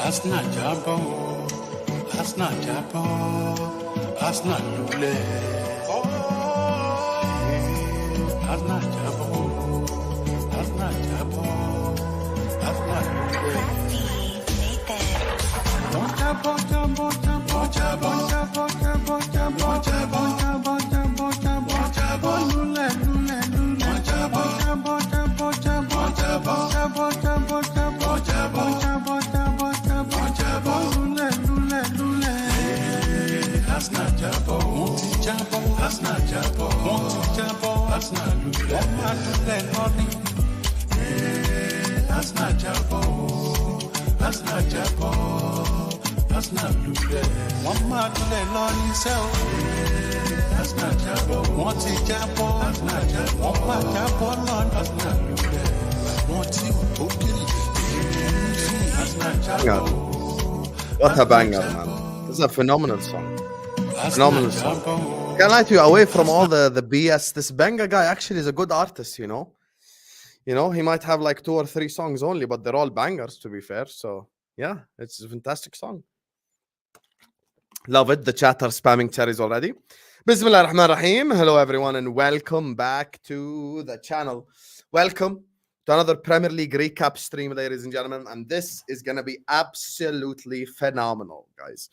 Arsenal jábọ́, Arsenal jábọ́, Arsenal lulẹ̀. Arsenal jábọ́, Arsenal jábọ́, Arsenal lulẹ̀. Wọ́n jábọ́, jábọ́, jábọ́, jábọ́, jábọ́, jábọ́, jábọ́, jábọ́, jábọ́, jábọ́, jábọ́, jábọ́, lulẹ̀, lulẹ̀, lulẹ̀. Wọ́n jábọ́, jábọ́, jábọ́, jábọ́, jábọ́, jábọ́, jábọ́, jábọ́, jábọ́, jábọ́, jábọ́, jábọ́, jábọ́, lulẹ̀, lulẹ̀, lulẹ̀. Arsenal jábọ́, wọ́n ti jábọ́, Arsenal jábọ́, wọ́n ti jábọ́, Arsenal lulẹ̀. Wọ́n máa lulẹ̀ lọ́ní. Arsenal jábọ́, Arsenal jábọ́, Arsenal lulẹ̀. Wọ́n máa lulẹ̀ lọ́ní sẹ́wọ̀. Arsenal jábọ́, wọ́n ti jábọ́, Arsenal jábọ́, wọ́n máa jábọ́ lọ́ní. Arsenal lulẹ̀. Wọ́n ti ò kiri. Arsenal jábọ́. What a banger, man. This is a phenomenal song. Phenomenal song. Can't lie to you, away from all the BS, this Benga guy actually is a good artist, you know? You know, he might have like 2 or 3 songs only, but they're all bangers, to be fair. So, yeah, it's a fantastic song. Love it. The chat are spamming cherries already. Bismillah ar-Rahman ar-Rahim. Hello, everyone, and welcome back to the channel. Welcome to another Premier League recap stream, ladies and gentlemen. And this is going to be absolutely phenomenal, guys.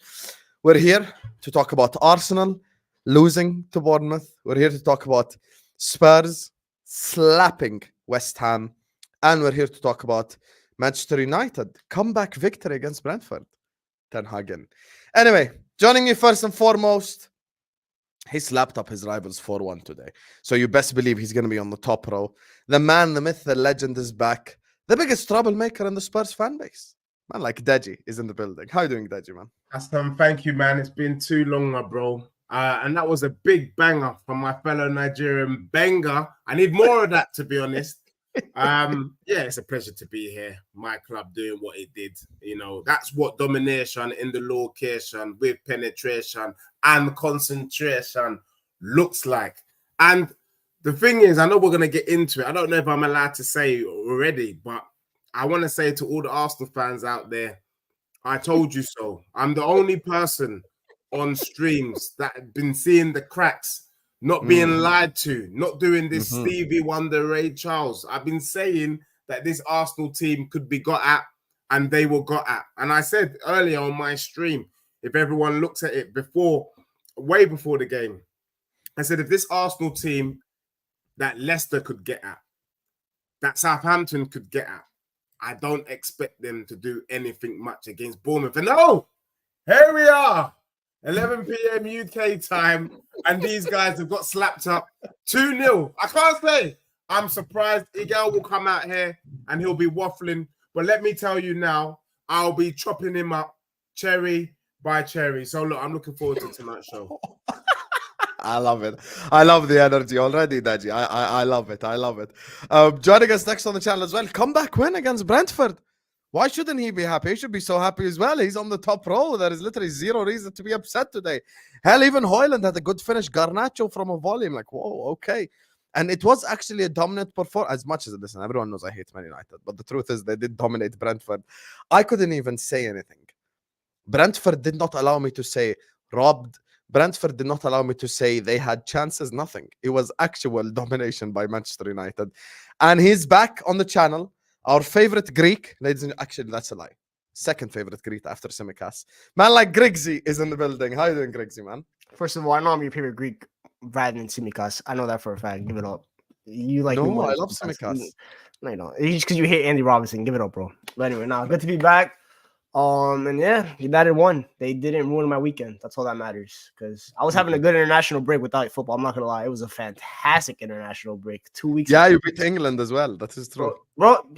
We're here to talk about Arsenal losing to Bournemouth. We're here to talk about Spurs slapping West Ham. And we're here to talk about Manchester United comeback victory against Brentford. Ten Hag. Anyway, joining me first and foremost, he slapped up his rivals 4-1 today. So you best believe he's going to be on the top row. The man, the myth, the legend is back. The biggest troublemaker in the Spurs fan base. Man like Deji is in the building. How are you doing, Deji, man? Thank you, man. It's been too long, my bro. And that was a big banger from my fellow Nigerian banger. I need more of that, to be honest. Yeah, it's a pleasure to be here. My club doing what it did. You know, that's what domination in the location with penetration and concentration looks like. And the thing is, I know we're going to get into it. I don't know if I'm allowed to say already, but I want to say to all the Arsenal fans out there, I told you so. I'm the only person on streams that have been seeing the cracks, not being lied to, not doing this Stevie Wonder, Ray Charles. I've been saying that this Arsenal team could be got at, and they were got at. And I said earlier on my stream, if everyone looked at it before, way before the game, I said if this Arsenal team that Leicester could get at, that Southampton could get at, I don't expect them to do anything much against Bournemouth. And no, here we are. 11 p.m. UK time, and these guys have got slapped up 2-0. I can't say I'm surprised Egal will come out here and he'll be waffling, but let me tell you now, I'll be chopping him up cherry by cherry. So look, I'm looking forward to tonight's show. I love it. I love the energy already, Deji. I love it. I love it. Joining us next on the channel as well, comeback win against Brentford. Why shouldn't he be happy? He should be so happy as well. He's on the top row. There is literally zero reason to be upset today. Hell, even Højlund had a good finish. Garnacho from a volley. I'm like, whoa, okay. And it was actually a dominant performance. As much as, listen, everyone knows I hate Man United, but the truth is they did dominate Brentford. I couldn't even say anything. Brentford did not allow me to say robbed. Brentford did not allow me to say they had chances. Nothing. It was actual domination by Manchester United. And he's back on the channel. Our favorite Greek, ladies and actually, that's a lie. Second favorite Greek after Simicas. Man like Griggs is in the building. How you doing, Griggs, man? First of all, I know I'm your favorite Greek rather than Simicas. I know that for a fact. Give it up. You like no, I love Simicas. No, you don't. It's just because you hate Andy Robinson. Give it up, bro. But anyway, now good to be back. And yeah, United won. They didn't ruin my weekend. That's all that matters. Because I was having a good international break without football. I'm not gonna lie, it was a fantastic international break. 2 weeks. Yeah, you beat England as well. That is true, bro.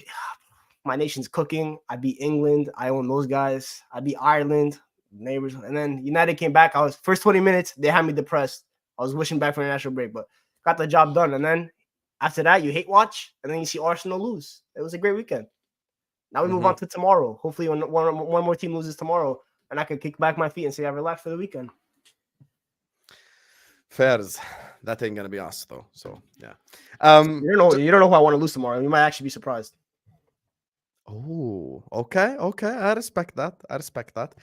My nation's cooking. I beat England. I own those guys. I beat Ireland, neighbors, and then United came back. I was first 20 minutes. They had me depressed. I was wishing back for international break, but got the job done. And then after that, you hate watch, and then you see Arsenal lose. It was a great weekend. Now we move on to tomorrow. Hopefully, one more team loses tomorrow, and I can kick back my feet and say I relaxed for the weekend. Fairs. That ain't gonna be us though. So yeah. You don't know who I want to lose tomorrow. You might actually be surprised. Oh, okay, okay. I respect that. I respect that.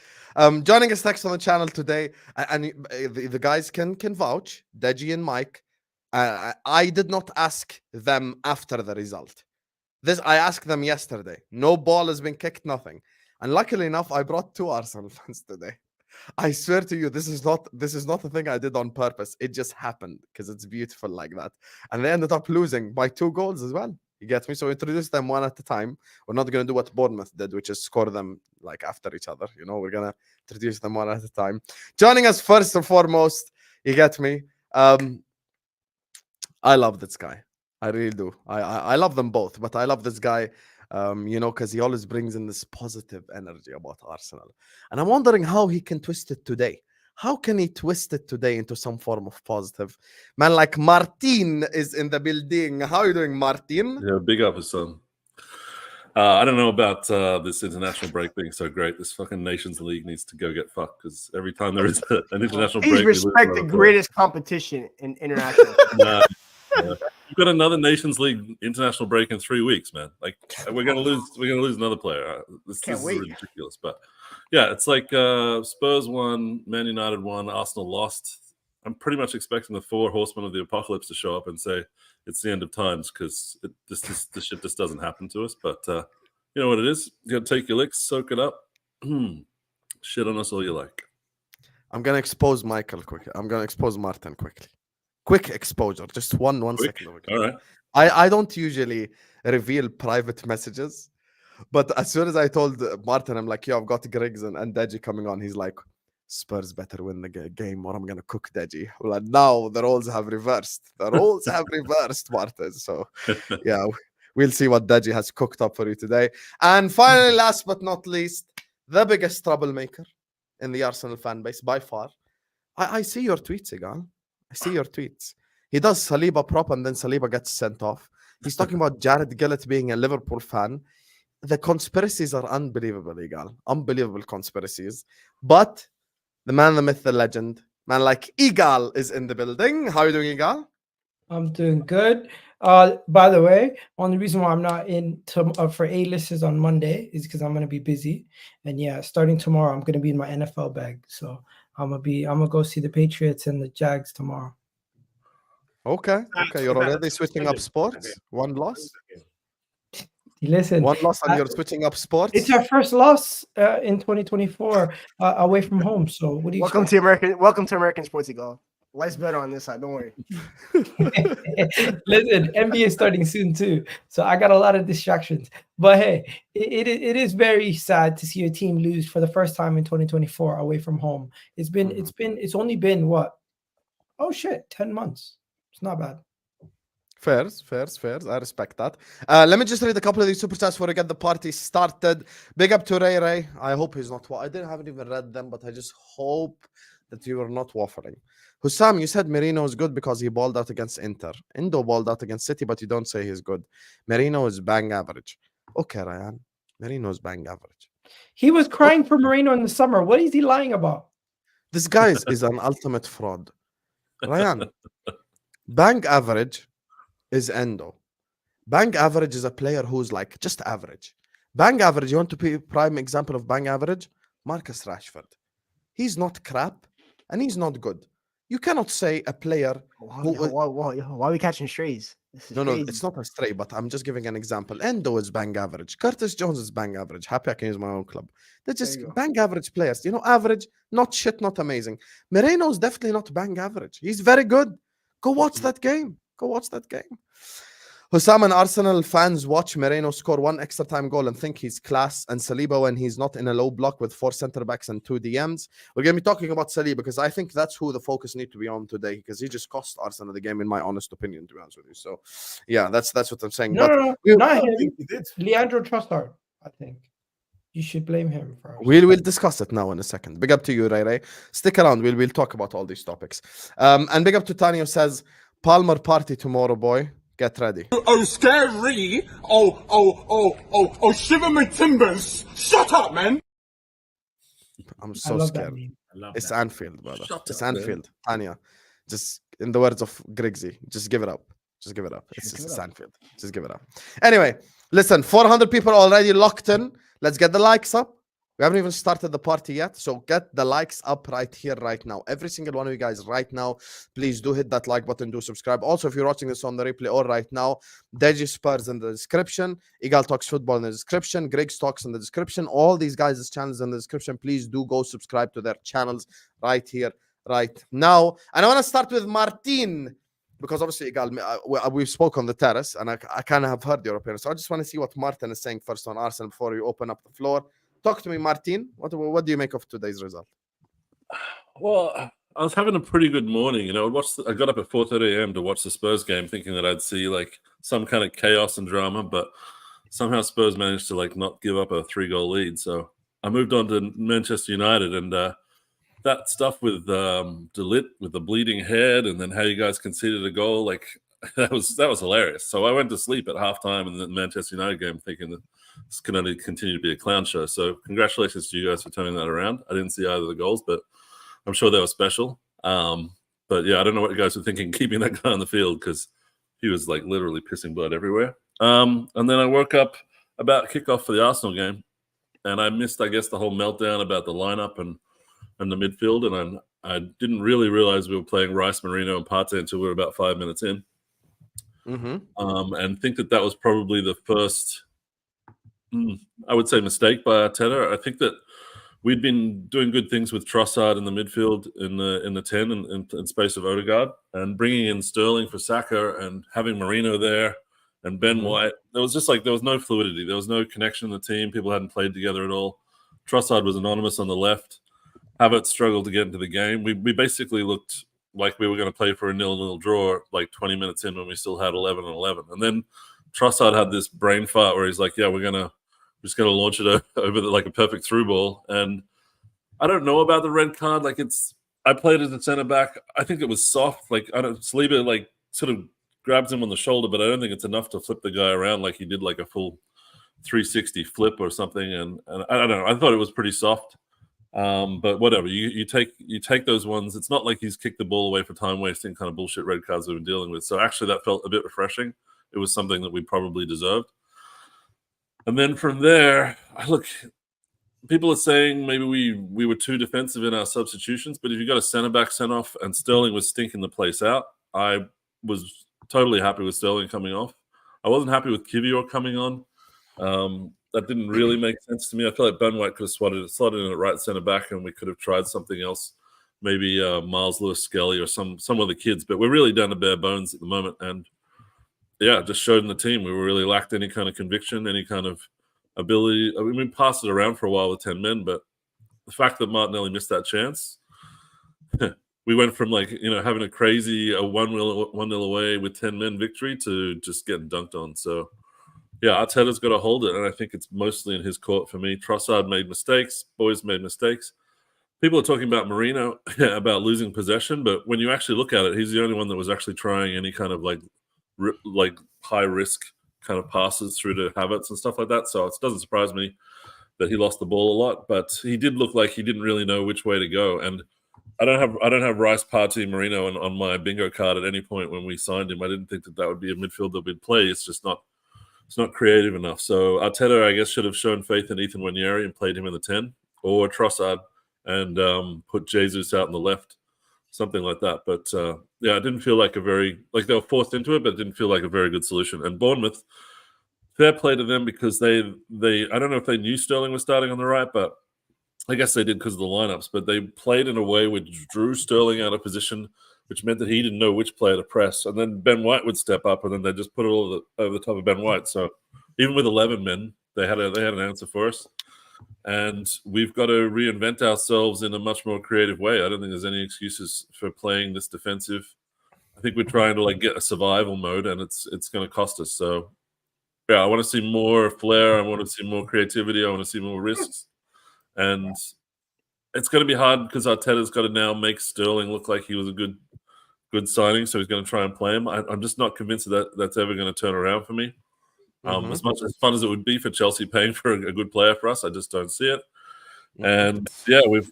Joining us next on the channel today, and the guys can vouch. Deji and Mike. I did not ask them after the result. This I asked them yesterday. No ball has been kicked, nothing. And luckily enough, I brought 2 Arsenal fans today. I swear to you, this is not a thing I did on purpose. It just happened because it's beautiful like that. And they ended up losing by 2 goals as well. You get me? So introduce them one at a time. We're not going to do what Bournemouth did, which is score them like after each other. You know, we're going to introduce them one at a time. Joining us first and foremost, you get me? I love this guy. I really do. I love them both, but I love this guy, you know, because he always brings in this positive energy about Arsenal. And I'm wondering how he can twist it today. How can he twist it today into some form of positive? Man, like Martin is in the building. How are you doing, Martin? Yeah, big up his son. I don't know about this international break being so great. This fucking Nations League needs to go get fucked because every time there is an international Please break, respect the greatest competition in international. You've got another Nations League international break in 3 weeks, man. Like we're gonna lose another player. This is ridiculous. But yeah, it's like Spurs won, Man United won, Arsenal lost. I'm pretty much expecting the 4 horsemen of the apocalypse to show up and say it's the end of times because this shit just doesn't happen to us. But you know what it is? You gotta take your licks, soak it up, shit on us all you like. I'm gonna expose Michael quickly. I'm gonna expose Martin quickly. Quick exposure, just one Quick. second. All right. I don't usually reveal private messages, but as soon as I told Martin, I'm like, yo, I've got Griggs and Deji coming on. He's like, Spurs better win the game or I'm gonna cook Deji. Well, like, now the roles have reversed. The roles have reversed, Martin. So yeah, we'll see what Deji has cooked up for you today. And finally, last but not least, the biggest troublemaker in the Arsenal fan base by far. I see your tweets, Egal. I see your tweets. He does Saliba prop and then Saliba gets sent off. He's talking about Jared Gillett being a Liverpool fan. The conspiracies are unbelievable, Egal. Unbelievable conspiracies. But the man, the myth, the legend, man like Egal is in the building. How are you doing, Egal? I'm doing good. By the way, only reason why I'm not in for A-listers on Monday is because I'm gonna be busy. And yeah, starting tomorrow, I'm gonna be in my NFL bag. So I'm gonna go see the Patriots and the Jags tomorrow. Okay. You're already switching up sports. 1 loss. Listen, 1 loss and you're switching up sports. it's our first loss in 2024 away from home. So what do you? Welcome to American sports, Egal. Life's better on this side. Don't worry. Listen, NBA is starting soon too, so I got a lot of distractions. But hey, it is very sad to see a team lose for the first time in 2024 away from home. It's only been what? Oh shit, 10 months. It's not bad. Fairs. I respect that. Let me just read a couple of these super chats before we get the party started. Big up to Ray. I hope he's not. I haven't even read them, but I just hope that you are not waffling. Hussam, you said Merino is good because he balled out against Inter. Indo balled out against City, but you don't say he's good. Merino is bang average. Okay, Ryan. Merino is bang average. He was crying for Moreno in the summer. What is he lying about? This guy is an ultimate fraud. Ryan, bang average is Endo. Bang average is a player who's like just average. Bang average, you want to be a prime example of bang average? Marcus Rashford. He's not crap and he's not good. You cannot say a player Why are we catching strays? No, it's not a stray, but I'm just giving an example. Endo is bang average. Curtis Jones is bang average. Happy I can use my own club. They're just bang average players. You know, average, not shit, not amazing. Moreno is definitely not bang average. He's very good. Go watch that game. Hussam and Arsenal fans watch Moreno score 1 extra time goal and think he's class, and Saliba when he's not in a low block with 4 center backs and 2 DMs. We're going to be talking about Saliba because I think that's who the focus needs to be on today because he just cost Arsenal the game, in my honest opinion, to be honest with you. So, yeah, that's what I'm saying. No, not him. Leandro Trossard, I think. You should blame him first. We'll discuss it now in a second. Big up to you, Ray. Stick around. We'll talk about all these topics. And big up to Tanya says, Palmer party tomorrow, boy. Get ready. Oh, scary. Oh, shiver my timbers. Shut up, man. I'm so scared. It's Anfield, brother. It's Anfield. Tanya, just in the words of Griggsy, just give it up. Just give it up. It's Just just give it up. Sandfield. Just give it up. Anyway, listen, 400 people already locked in. Let's get the likes up. We haven't even started the party yet, so get the likes up right here, right now. Every single one of you guys right now, please do hit that like button, do subscribe. Also, if you're watching this on the replay or right now, Deji Spurs in the description, Egal Talks Football in the description, Griggs Talks in the description, all these guys' channels in the description. Please do go subscribe to their channels right here, right now. And I want to start with Martin, because obviously, Egal, we've spoke on the terrace, and I kind of have heard your opinion. So I just want to see what Martin is saying first on Arsenal before you open up the floor. Talk to me, Martin. What do you make of today's result? Well, I was having a pretty good morning. You know, I got up at 4:30 a.m. to watch the Spurs game, thinking that I'd see like some kind of chaos and drama, but somehow Spurs managed to like not give up a 3-goal lead. So I moved on to Manchester United, and that stuff with Delit with the bleeding head, and then how you guys conceded a goal, like that was hilarious. So I went to sleep at halftime in the Manchester United game, thinking that this can only continue to be a clown show. So congratulations to you guys for turning that around. I didn't see either of the goals, but I'm sure they were special. But yeah, I don't know what you guys were thinking keeping that guy on the field, because he was like literally pissing blood everywhere. And then I woke up about kickoff for the Arsenal game, and I missed, I guess, the whole meltdown about the lineup and the midfield. And I didn't really realize we were playing Rice, Marino, and Partey until we were about 5 minutes in. And think that was probably the first, I would say, mistake by Arteta. I think that we'd been doing good things with Trossard in the midfield in the 10 and in space of Odegaard, and bringing in Sterling for Saka and having Marino there and Ben White. There was just like, there was no fluidity. There was no connection in the team. People hadn't played together at all. Trossard was anonymous on the left. Havertz struggled to get into the game. We basically looked like we were going to play for a 0-0 draw like 20 minutes in when we still had 11-11. And then Trossard had this brain fart where he's like, yeah, we're just going to launch it over like a perfect through ball. And I don't know about the red card. Like I played as a centre back. I think it was soft. Like Saliba like sort of grabs him on the shoulder, but I don't think it's enough to flip the guy around like he did like a full 360 flip or something. And I don't know. I thought it was pretty soft. But whatever, you take those ones. It's not like he's kicked the ball away for time wasting kind of bullshit red cards we've been dealing with. So actually that felt a bit refreshing. It was something that we probably deserved. And then from there, look, people are saying maybe we were too defensive in our substitutions, but if you got a centre back sent off and Sterling was stinking the place out, I was totally happy with Sterling coming off. I wasn't happy with Kivior coming on. That didn't really make sense to me. I feel like Ben White could have slotted in at right centre back, and we could have tried something else, maybe Miles Lewis-Skelly or some of the kids. But we're really down to bare bones at the moment, and yeah, just showed in the team we really lacked any kind of conviction, any kind of ability. I mean, we passed it around for a while with 10 men, but the fact that Martinelli missed that chance, we went from like having a crazy 1-0 away with 10 men victory to just getting dunked on. So. Yeah, Arteta's got to hold it, and I think it's mostly in his court for me. Trossard made mistakes. Boys made mistakes. People are talking about Marino, about losing possession, but when you actually look at it, he's the only one that was actually trying any kind of like high-risk kind of passes through to Havertz and stuff like that. So it doesn't surprise me that he lost the ball a lot, but he did look like he didn't really know which way to go. And I don't have Rice, Partey, Marino on my bingo card at any point when we signed him. I didn't think that would be a midfield that we'd play. It's just not. It's not creative enough. So Arteta, I guess, should have shown faith in Ethan Nwaneri and played him in the 10, or Trossard and put Jesus out on the left, something like that. But yeah, it didn't feel like they were forced into it, but it didn't feel like a very good solution. And Bournemouth, fair play to them, because they I don't know if they knew Sterling was starting on the right, but I guess they did because of the lineups. But they played in a way which drew Sterling out of position, which meant that he didn't know which player to press. And then Ben White would step up, and then they just put it all over the top of Ben White. So even with 11 men, they had an answer for us. And we've got to reinvent ourselves in a much more creative way. I don't think there's any excuses for playing this defensive. I think we're trying to like get a survival mode, and it's going to cost us. So yeah, I want to see more flair. I want to see more creativity. I want to see more risks. And it's going to be hard because Arteta's got to now make Sterling look like he was a good signing, so he's going to try and play him. I'm just not convinced that's ever going to turn around for me. As much as fun as it would be for Chelsea paying for a good player for us, I just don't see it. And yeah, we've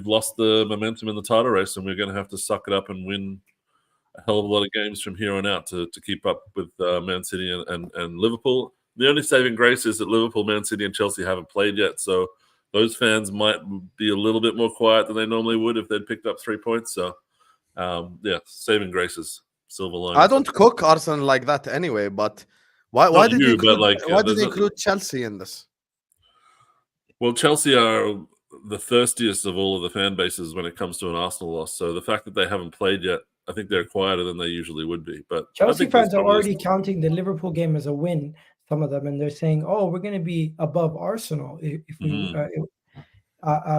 lost the momentum in the title race, and we're going to have to suck it up and win a hell of a lot of games from here on out to keep up with Man City and Liverpool. The only saving grace is that Liverpool, Man City, and Chelsea haven't played yet, so those fans might be a little bit more quiet than they normally would if they'd picked up 3 points. So, yeah, saving graces, silver lining. I don't cook Arsenal like that anyway, but why did you include Chelsea in this? Well, Chelsea are the thirstiest of all of the fan bases when it comes to an Arsenal loss. So the fact that they haven't played yet, I think they're quieter than they usually would be. But Chelsea fans are already counting the Liverpool game as a win, some of them, and they're saying, "Oh, we're going to be above Arsenal if we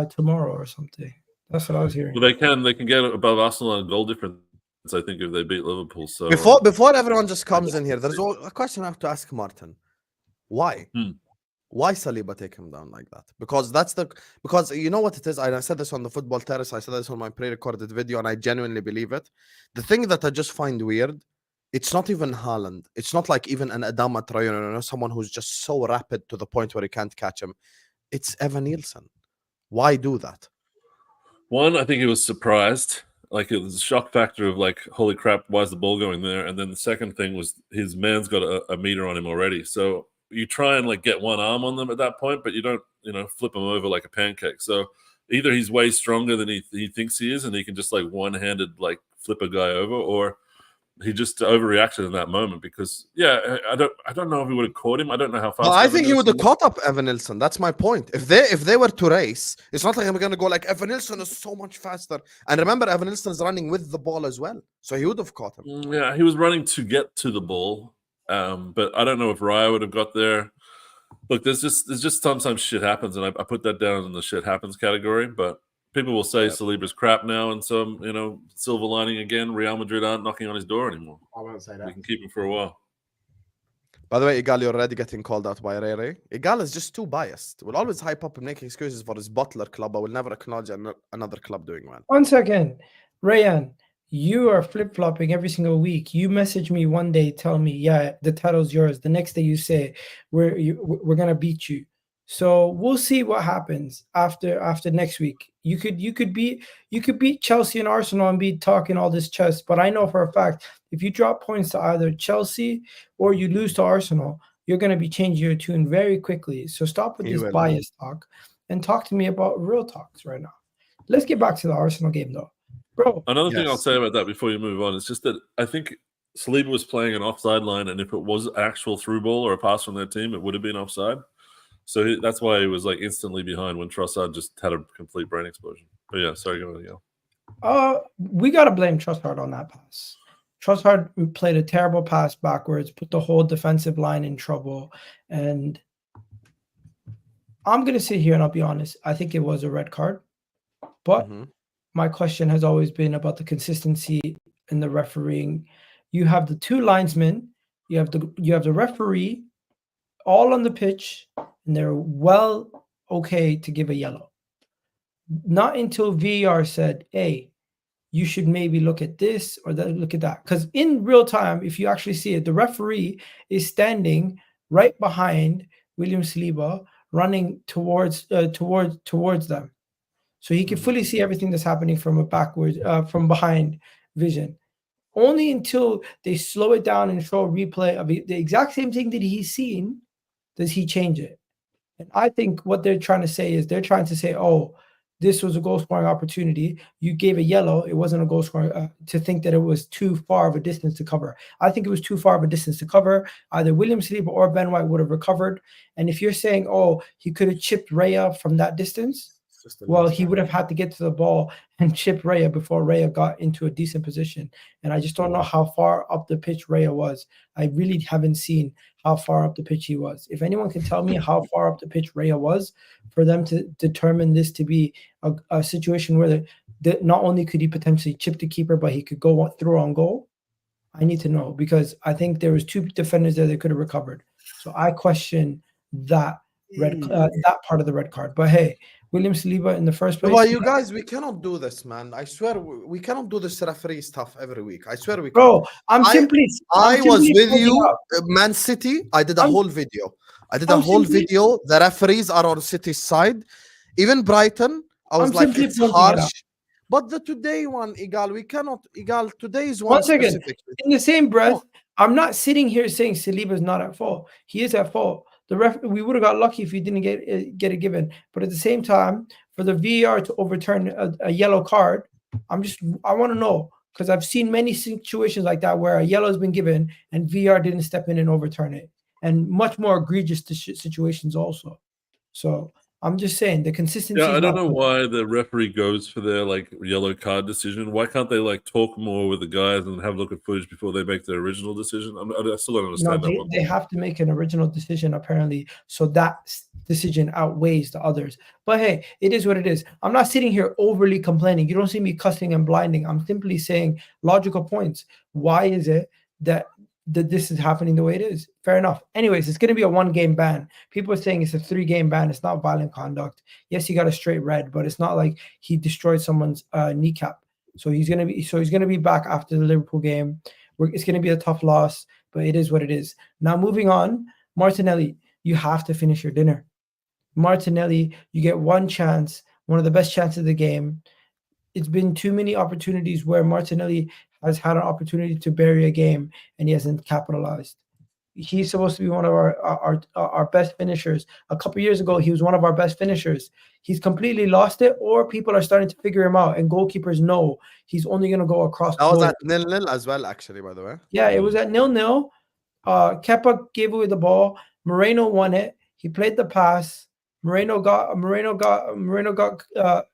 tomorrow or something." That's what I was hearing. Well, they can get above Arsenal on goal difference, I think, if they beat Liverpool. So before everyone just comes in here, there's a question I have to ask Martin. Why? Why Saliba take him down like that? Because you know what it is. I said this on the Football Terrace. I said this on my pre-recorded video, and I genuinely believe it. The thing that I just find weird, it's not even Haaland. It's not like even an Adama Traoré, someone who's just so rapid to the point where you can't catch him. It's Evan Nielsen. Why do that? One, I think he was surprised. Like, it was a shock factor of like, holy crap, why is the ball going there? And then the second thing was his man's got a meter on him already. So you try and like get one arm on them at that point, but you don't, flip them over like a pancake. So either he's way stronger than he thinks he is, and he can just like one-handed like flip a guy over, or he just overreacted in that moment. Because I don't know if he would have caught him. I don't know how fast. Well, I think he would have caught up Evan Nielsen. That's my point. If they were to race, it's not like I'm going to go like Evan Nielsen is so much faster. And remember, Evan Nielsen is running with the ball as well, so he would have caught him. Yeah, he was running to get to the ball. But I don't know if Raya would have got there. Look, there's just sometimes shit happens, and I put that down in the shit happens category. But people will say Saliba's crap now, and some silver lining again. Real Madrid aren't knocking on his door anymore. I won't say that. We can keep him for a while. By the way, Egal, you're already getting called out by Rere. Egal is just too biased. We'll always hype up and make excuses for his Butler club, but we'll never acknowledge another club doing well. 1 second, Rayan. You are flip-flopping every single week. You message me one day, tell me, yeah, the title's yours. The next day you say, we're gonna beat you. So we'll see what happens after next week. You could beat Chelsea and Arsenal and be talking all this chess. But I know for a fact, if you drop points to either Chelsea or you lose to Arsenal, you're gonna be changing your tune very quickly. So stop with this bias talk and talk to me about real talks right now. Let's get back to the Arsenal game though. Bro, another thing I'll say about that before you move on is just that I think Saliba was playing an offside line, and if it was actual through ball or a pass from their team, it would have been offside. So that's why he was like instantly behind when Trossard just had a complete brain explosion. But yeah, sorry, go ahead. We gotta blame Trossard on that pass. Trossard played a terrible pass backwards, put the whole defensive line in trouble, and I'm gonna sit here and I'll be honest. I think it was a red card, but. My question has always been about the consistency in the refereeing. You have the two linesmen, you have the referee, all on the pitch, and they're well okay to give a yellow. Not until VAR said, "Hey, you should maybe look at this or look at that." Because in real time, if you actually see it, the referee is standing right behind William Saliba, running towards them. So he can fully see everything that's happening from from behind vision. Only until they slow it down and show a replay of the exact same thing that he's seen, does he change it. And I think what they're trying to say is oh, this was a goal scoring opportunity. You gave a yellow. It wasn't a goal scoring to think that it was too far of a distance to cover. I think it was too far of a distance to cover. Either William Saliba or Ben White would have recovered. And if you're saying, oh, he could have chipped Raya from that distance, well, he would have had to get to the ball and chip Raya before Raya got into a decent position. And I just don't know how far up the pitch Raya was. I really haven't seen how far up the pitch he was. If anyone can tell me how far up the pitch Raya was for them to determine this to be a situation where not only could he potentially chip the keeper, but he could go through on goal, I need to know, because I think there was two defenders there that could have recovered. So I question that that part of the red card. But hey, William Saliba in the first place. Well, you guys, we cannot do this, man. I swear, we cannot do this referee stuff every week. I swear we can't. Bro, I was with you, Man City. I did a whole video. The referees are on City's side. Even Brighton, I was like, it's harsh. But the today one, Egal, we cannot. Egal, today's one One second. specifically. In the same breath, I'm not sitting here saying Saliba's not at fault. He is at fault. We would have got lucky if he didn't get it given. But at the same time, for the VAR to overturn a yellow card, I want to know, because I've seen many situations like that where a yellow has been given and VAR didn't step in and overturn it, and much more egregious situations also. So I'm just saying the consistency. Yeah, I don't know why the referee goes for their like yellow card decision. Why can't they like talk more with the guys and have a look at footage before they make their original decision? I still don't understand that one. They have to make an original decision apparently, so that decision outweighs the others. But hey, it is what it is. I'm not sitting here overly complaining. You don't see me cussing and blinding. I'm simply saying logical points. Why is it that this is happening the way it is? Fair enough. Anyways, it's going to be a 1-game ban. People are saying it's a 3-game ban. It's not violent conduct. Yes, he got a straight red, but it's not like he destroyed someone's kneecap. So he's going to be back after the Liverpool game. It's going to be a tough loss, but it is what it is. Now moving on, Martinelli, you have to finish your dinner. Martinelli, you get one chance, one of the best chances of the game. It's been too many opportunities where Martinelli has had an opportunity to bury a game and he hasn't capitalized. He's supposed to be one of our best finishers. A couple years ago, he was one of our best finishers. He's completely lost it, or people are starting to figure him out, and goalkeepers know he's only going to go across. That was at 0-0 as well, actually, by the way. Yeah, it was at 0-0. Kepa gave away the ball. Moreno won it. He played the pass. Moreno got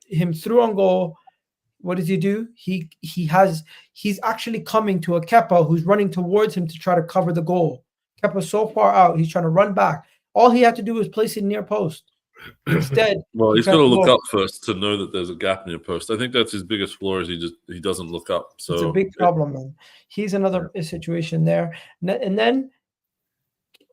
him through on goal. What does he do? He's actually coming to a Kepa who's running towards him to try to cover the goal. Kepa's so far out, he's trying to run back. All he had to do was place it near post. Instead, well, he's got to look up first to know that there's a gap near post. I think that's his biggest flaw, is he doesn't look up. So it's a big problem, man. He's another situation there. And then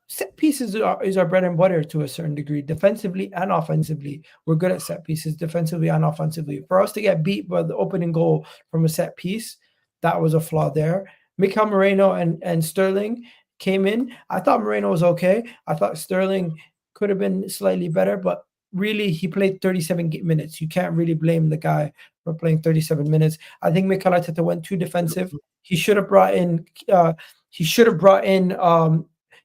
set pieces is our bread and butter to a certain degree, defensively and offensively. We're good at set pieces, defensively and offensively. For us to get beat by the opening goal from a set piece, that was a flaw there. Mikel Moreno and Sterling came in. I thought Moreno was okay. I thought Sterling could have been slightly better, but really he played 37 minutes. You can't really blame the guy for playing 37 minutes. I think Mikel Arteta went too defensive. He should have brought in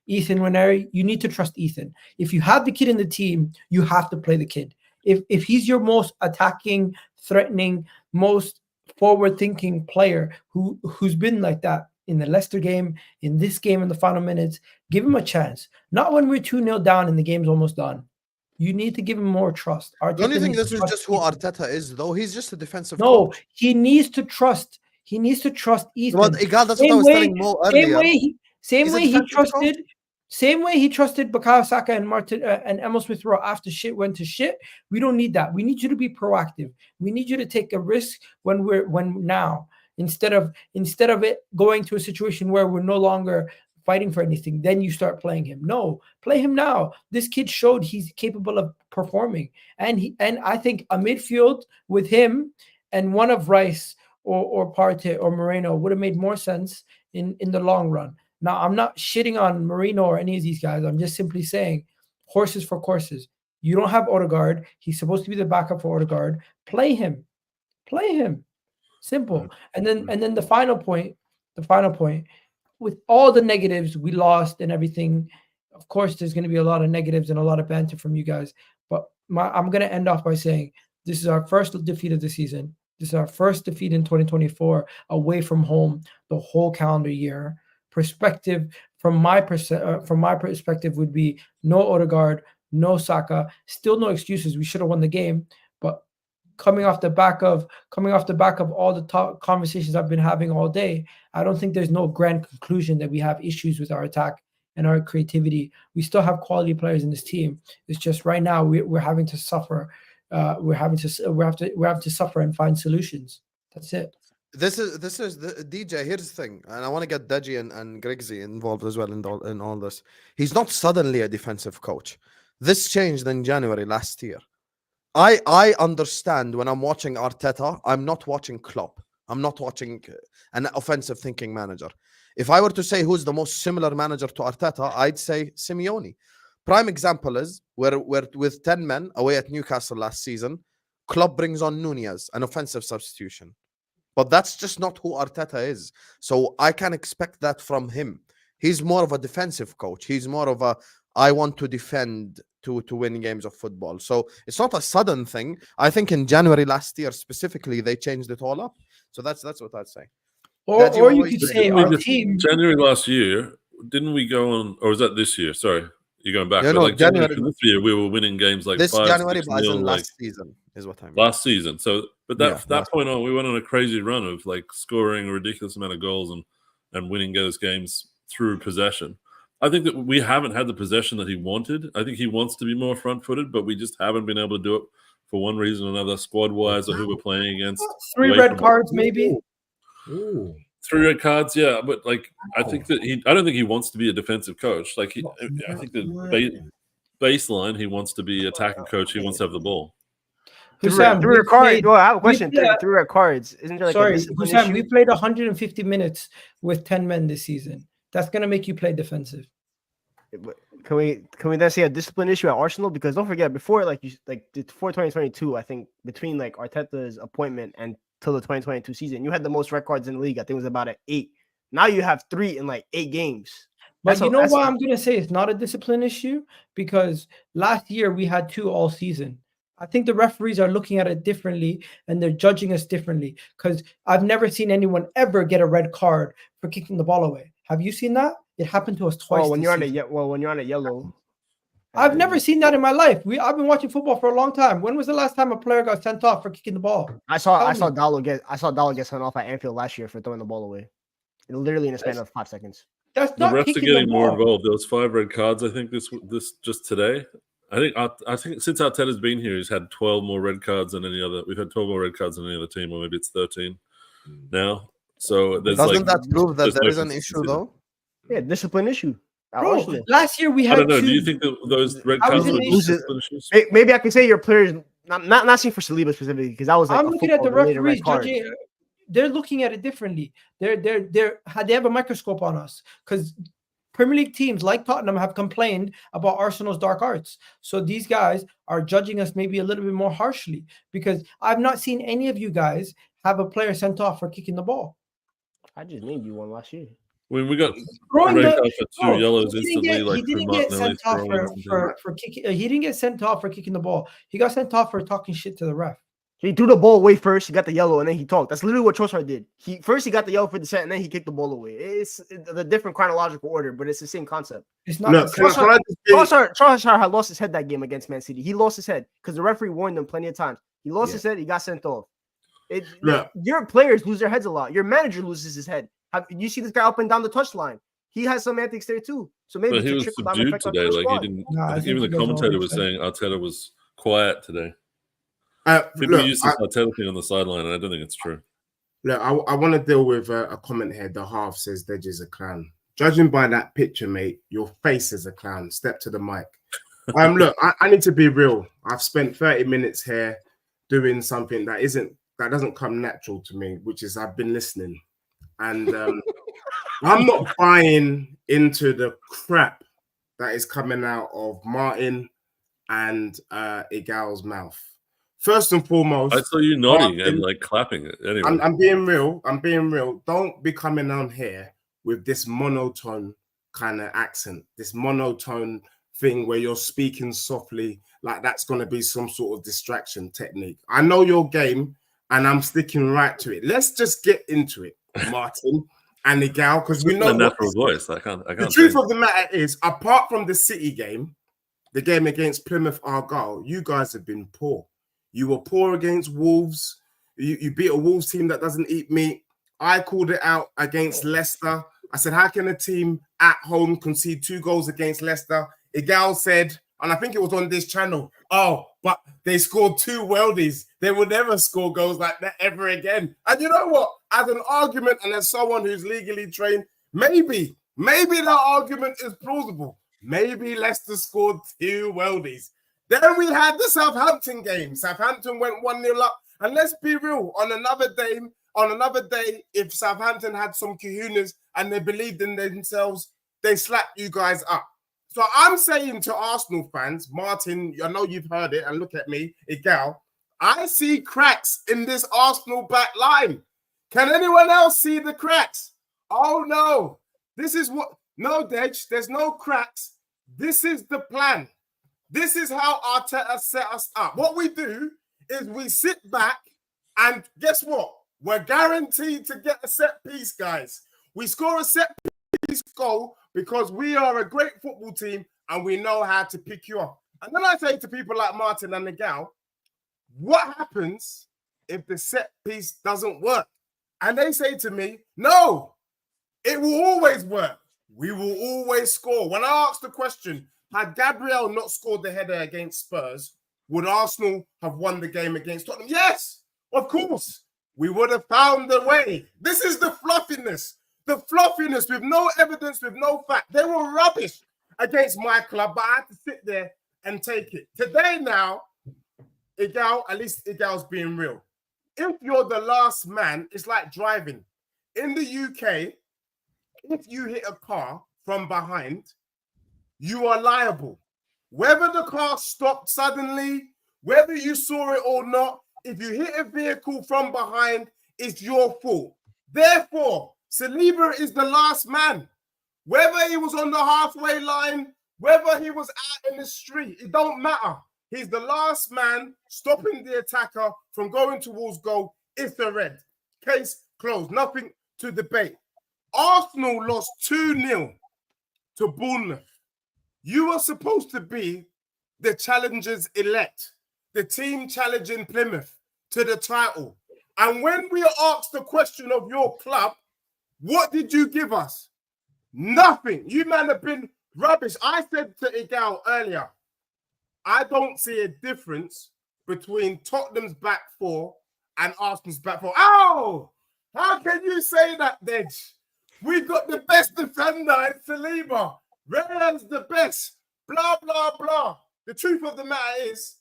Ethan Nwaneri. You need to trust Ethan. If you have the kid in the team, you have to play the kid. If he's your most attacking, threatening, most forward-thinking player who's been like that in the Leicester game, in this game, in the final minutes, give him a chance. Not when we're 2-0 down and the game's almost done. You need to give him more trust. Don't you think this is just who Arteta is, though? He's just a defensive coach. He needs to trust. He needs to trust Ethan. Well, Egal, that's what I was telling Mo earlier. Same way he trusted Bukayo Saka and Emil Smith Rowe after shit went to shit. We don't need that. We need you to be proactive. We need you to take a risk now. Instead of it going to a situation where we're no longer fighting for anything, then you start playing him. No, play him now. This kid showed he's capable of performing, and I think a midfield with him and one of Rice or Partey or Moreno would have made more sense in the long run. Now, I'm not shitting on Moreno or any of these guys. I'm just simply saying horses for courses. You don't have Odegaard. He's supposed to be the backup for Odegaard. Play him. Simple. And then the final point, with all the negatives, we lost and everything. Of course, there's going to be a lot of negatives and a lot of banter from you guys. But I'm going to end off by saying this is our first defeat of the season. This is our first defeat in 2024 away from home the whole calendar year. From my perspective would be no Odegaard, no Saka, still no excuses. We should have won the game, but coming off the back of all the talk conversations I've been having all day, I don't think there's no grand conclusion that we have issues with our attack and our creativity. We still have quality players in this team. It's just right now we're having to suffer. We have to suffer and find solutions. That's it. This is the DJ. Here's the thing, and I want to get Deji and Griggs involved as well in all this. He's not suddenly a defensive coach. This changed in January last year. I understand when I'm watching Arteta, I'm not watching Klopp. I'm not watching an offensive thinking manager. If I were to say who's the most similar manager to Arteta, I'd say Simeone. Prime example is we're with 10 men away at Newcastle last season. Klopp brings on Nunez, an offensive substitution. But that's just not who Arteta is. So I can expect that from him. He's more of a defensive coach. He's more of a, I want to defend to win games of football. So it's not a sudden thing. I think in January last year specifically, they changed it all up. So that's what I'd say. Or you could say our team. January last year, didn't we go on, or was that this year? Sorry, you're going back. Yeah, but no, like January this year, we were winning games like this 5, January, 6 but as nil, in like last season is what I mean. last season. So, but that Yeah, point on, we went on a crazy run of like scoring a ridiculous amount of goals and winning those games through possession. I think that we haven't had the possession that he wanted. I think he wants to be more front-footed, but we just haven't been able to do it for one reason or another, squad-wise, or who we're playing against. 3 red cards, maybe. Ooh. 3 red cards, yeah. But like, I think that I don't think he wants to be a defensive coach. Like, I think the baseline, he wants to be attacking coach. He wants to have the ball. Hussam, 3 red cards. Well, I have a question. Yeah. 3 red cards. Isn't there like Sorry, a discipline Hussam, issue? we played 150 minutes with 10 men this season. That's going to make you play defensive. Can we then say a discipline issue at Arsenal? Because don't forget, before before 2022, I think between like Arteta's appointment and till the 2022 season, you had the most red cards in the league. I think it was about at 8. Now you have 3 in like 8 games. But you know why I'm going to say it's not a discipline issue? Because last year we had 2 all season. I think the referees are looking at it differently and they're judging us differently. Because I've never seen anyone ever get a red card for kicking the ball away. Have you seen that? It happened to us twice. When you're on a yellow. I've never seen that in my life. I've been watching football for a long time. When was the last time a player got sent off for kicking the ball? I saw Dallo get sent off at Anfield last year for throwing the ball away. Literally in a span of 5 seconds. That's The not refs are kicking getting the more ball. involved. There was 5 red cards, I think, this just today. I think since Arteta's been here, he's had 12 more red cards than any other. We've had 12 more red cards than any other team, or maybe it's 13 now. So there's Doesn't that prove that there is an issue though? Yeah, discipline issue. Bro, last year we had I don't know. 2. Do you think that those red cards were discipline issues? Maybe I can say your players. Not saying for Saliba specifically, because that was like I'm looking at the referees judging. They're looking at it differently. They have a microscope on us because Premier League teams like Tottenham have complained about Arsenal's dark arts. So these guys are judging us maybe a little bit more harshly because I've not seen any of you guys have a player sent off for kicking the ball. I just named you one last year. When we got red card for 2 yellows instantly, he didn't get sent off for kicking. He didn't get sent off for kicking the ball. He got sent off for talking shit to the ref. He threw the ball away first. He got the yellow, and then he talked. That's literally what Trossard did. He got the yellow for the set, and then he kicked the ball away. It's the different chronological order, but it's the same concept. It's not. No, Trossard had lost his head that game against Man City. He lost his head because the referee warned him plenty of times. He lost his head. He got sent off. Your players lose their heads a lot. Your manager loses his head. You see this guy up and down the touchline. He has some antics there too. So maybe he was subdued today. Like he didn't. I think even the commentator was saying Arteta was quiet today. People use this Arteta thing on the sideline, and I don't think it's true. Look, I want to deal with a comment here. The half says Deji's a clown. Judging by that picture, mate, your face is a clown. Step to the mic. Look, I need to be real. I've spent 30 minutes here doing something that doesn't come natural to me, which is I've been listening, and I'm not buying into the crap that is coming out of Martin and Egal's mouth. First and foremost, I saw you nodding and like clapping it. Anyway, I'm being real. Don't be coming on here with this monotone kind of accent, this monotone thing where you're speaking softly, like that's going to be some sort of distraction technique. I know your game, and I'm sticking right to it. Let's just get into it, Martin and Egal, because we know my natural voice. I can't. The truth of the matter is, apart from the City game, the game against Plymouth Argyle, you guys have been poor. You were poor against Wolves. You beat a Wolves team that doesn't eat meat. I called it out against Leicester. I said, how can a team at home concede 2 goals against Leicester? Egal said, and I think it was on this channel, but they scored 2 worldies. They will never score goals like that ever again. And you know what? As an argument and as someone who's legally trained, maybe that argument is plausible. Maybe Leicester scored 2 worldies. Then we had the Southampton game. Southampton went 1-0 up. And let's be real, on another day, if Southampton had some kahunas and they believed in themselves, they slapped you guys up. So I'm saying to Arsenal fans, Martin, I know you've heard it, and look at me, Egal, I see cracks in this Arsenal back line. Can anyone else see the cracks? Oh no, this is what, no, Dej, there's no cracks. This is the plan. This is how Arteta set us up. What we do is we sit back and guess what? We're guaranteed to get a set piece, guys. We score a set piece goal because we are a great football team and we know how to pick you up. And then I say to people like Martin and Egal, what happens if the set piece doesn't work? And they say to me, no, it will always work. We will always score. When I asked the question, had Gabriel not scored the header against Spurs, would Arsenal have won the game against Tottenham? Yes, of course. We would have found a way. This is the fluffiness. The fluffiness with no evidence, with no fact. They were rubbish against my club, but I had to sit there and take it. Today now, Egal, at least Egal's being real. If you're the last man, it's like driving. In the UK, if you hit a car from behind, you are liable. Whether the car stopped suddenly, whether you saw it or not, if you hit a vehicle from behind, it's your fault. Therefore, Saliba is the last man. Whether he was on the halfway line, whether he was out in the street, it don't matter. He's the last man stopping the attacker from going towards goal. It's a red. Case closed. Nothing to debate. Arsenal lost 2-0 to Bournemouth. You are supposed to be the challengers elect, the team challenging Plymouth to the title. And when we are asked the question of your club, what did you give us? Nothing. You man have been rubbish. I said to Egal earlier, I don't see a difference between Tottenham's back four and Arsenal's back four. Oh, how can you say that, Dej? We've got the best defender in Saliba. Rayhan's the best. Blah, blah, blah. The truth of the matter is,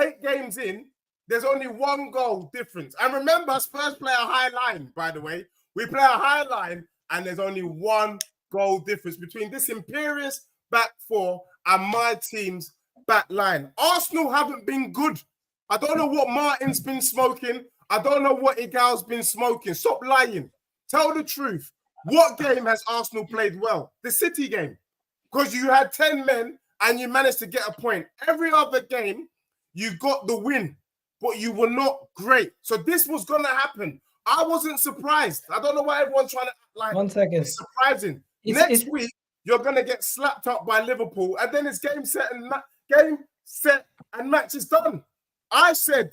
8 games in, there's only 1 goal difference. And remember, Spurs play a high line, by the way. We play a high line, and there's only 1 goal difference between this imperious back four and my team's back line. Arsenal haven't been good. I don't know what Martin's been smoking. I don't know what Egal's been smoking. Stop lying. Tell the truth. What game has Arsenal played well? The City game. Because you had 10 men and you managed to get a point. Every other game, you got the win, but you were not great. So this was going to happen. I wasn't surprised. I don't know why everyone's trying to act like 1 second. It's surprising. Next week, you're going to get slapped up by Liverpool, and then it's game set and match is done. I said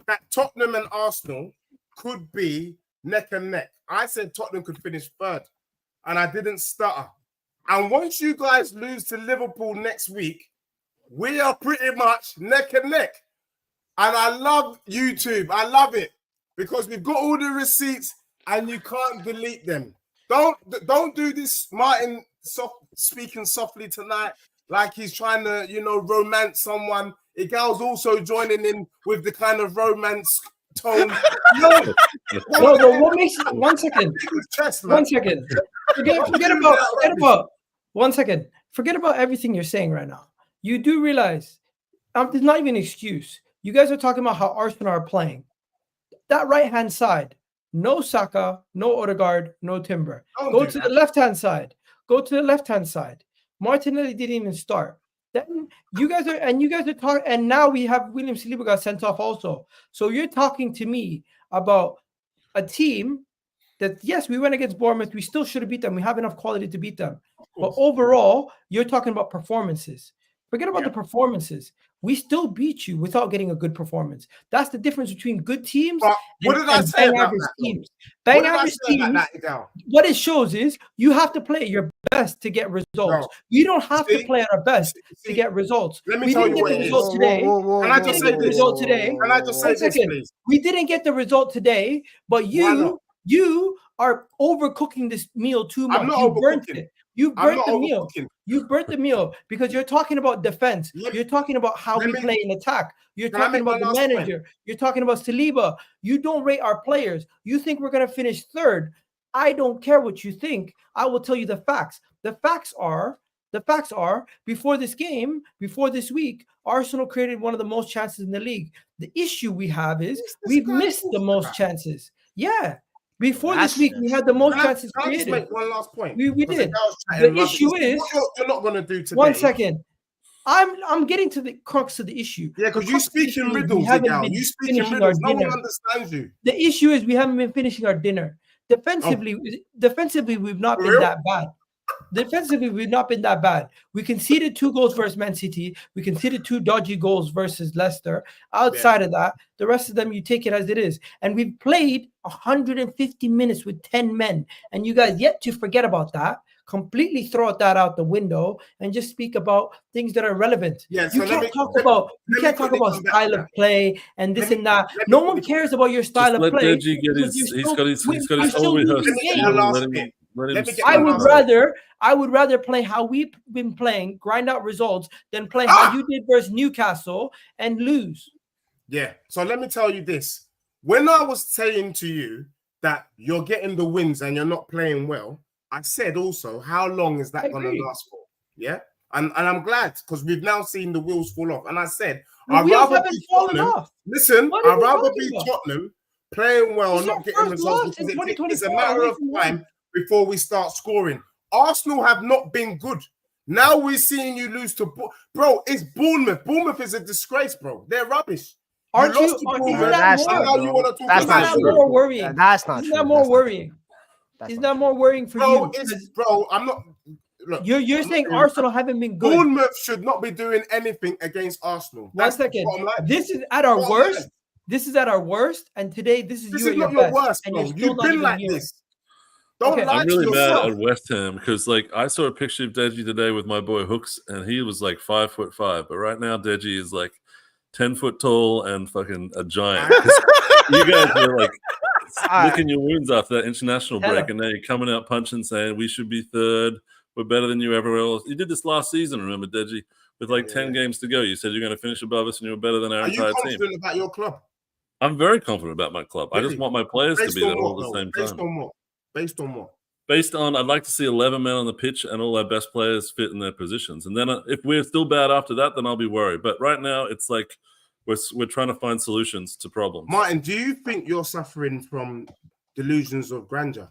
that Tottenham and Arsenal could be neck and neck. I said Tottenham could finish 3rd, and I didn't stutter. And once you guys lose to Liverpool next week, we are pretty much neck and neck. And I love YouTube. I love it because we've got all the receipts and you can't delete them. Don't do this, Martin, speaking softly tonight like he's trying to, romance someone. Egal's also joining in with the kind of romance tone. No, but what makes it 1 second? 1 second. Forget about 1 second. Forget about everything you're saying right now. You do realize it's not even an excuse. You guys are talking about how Arsenal are playing. That right-hand side, no Saka, no Odegaard, no Timber. Go to the left-hand side. Martinelli didn't even start. Then you guys are talking, and now we have William Saliba got sent off also. So you're talking to me about a team that, yes, we went against Bournemouth. We still should have beat them. We have enough quality to beat them. But overall, you're talking about performances. Forget about the performances. We still beat you without getting a good performance. That's the difference between good teams and bang average teams. Bang average teams, what it shows is you have to play your best to get results. No. You don't have to play at our best to get results. Let me tell you what it is. Can I just say this? Can I just say this, please? We didn't get the result today, but you are overcooking this meal too much. I'm not overcooking. You burnt the meal. You burnt the meal because you're talking about defense. You're talking about how we play in attack. You're talking about the manager. You're talking about Saliba. You don't rate our players. You think we're going to finish 3rd. I don't care what you think. I will tell you the facts. The facts are The facts are, before this game, before this week, Arsenal created one of the most chances in the league. The issue we have is we've missed the most chances. Yeah. Before this week, we had the most chances Can I just created. make one last point? We did. The issue is what you're not going to do today. 1 second. I'm getting to the crux of the issue. Yeah, because you speak in riddles, Egal. You speak in riddles. No one understands you. The issue is we haven't been finishing our dinner. Defensively, we've not been that bad. Defensively, we've not been that bad. We conceded 2 goals versus Man City. We conceded 2 dodgy goals versus Leicester. Outside of that, the rest of them, you take it as it is. And we've played 150 minutes with 10 men. And you guys yet to forget about that. Completely throw that out the window and just speak about things that are relevant. Yeah, you can't talk about style of play and this and that. No one cares about your style of play. Deji get he's got his whole rehearsal. I would rather play how we've been playing, grind out results, than play how you did versus Newcastle and lose. Yeah. So let me tell you this. When I was saying to you that you're getting the wins and you're not playing well, I said also, how long is that going to last for? Yeah. And I'm glad because we've now seen the wheels fall off. And I said, I'd rather be Tottenham. Listen, I'd rather be Tottenham playing well and not getting results because it's a matter of time before we start scoring. Arsenal have not been good. Now we're seeing you lose to bro. It's Bournemouth. Bournemouth is a disgrace, bro. They're rubbish. Aren't you? Isn't that more worrying? That's not true. Isn't that more worrying? Is that more worrying for you? Bro, I'm not. Look, you're saying Arsenal haven't been good. Bournemouth should not be doing anything against Arsenal. One second. This is at our worst. This is at our worst, and today this is you at your best. Worst, bro. You've been like this. Don't lie I'm really to yourself. mad at West Ham because, like, I saw a picture of Deji today with my boy Hooks, and he was like 5'5", but right now Deji is like 10 foot tall and fucking a giant. You guys were like licking your wounds after that international break, and now you're coming out punching, saying we should be third. We're better than you everywhere else. You did this last season, remember, Deji? With like 10 games to go, you said you're going to finish above us and you're better than our entire team. Are you confident about your club? I'm very confident about my club. Really? I just want my players to be there all at the same time. Based on what? Based on, I'd like to see 11 men on the pitch and all our best players fit in their positions. And then if we're still bad after that, then I'll be worried. But right now, it's like we're trying to find solutions to problems. Martin, do you think you're suffering from delusions of grandeur?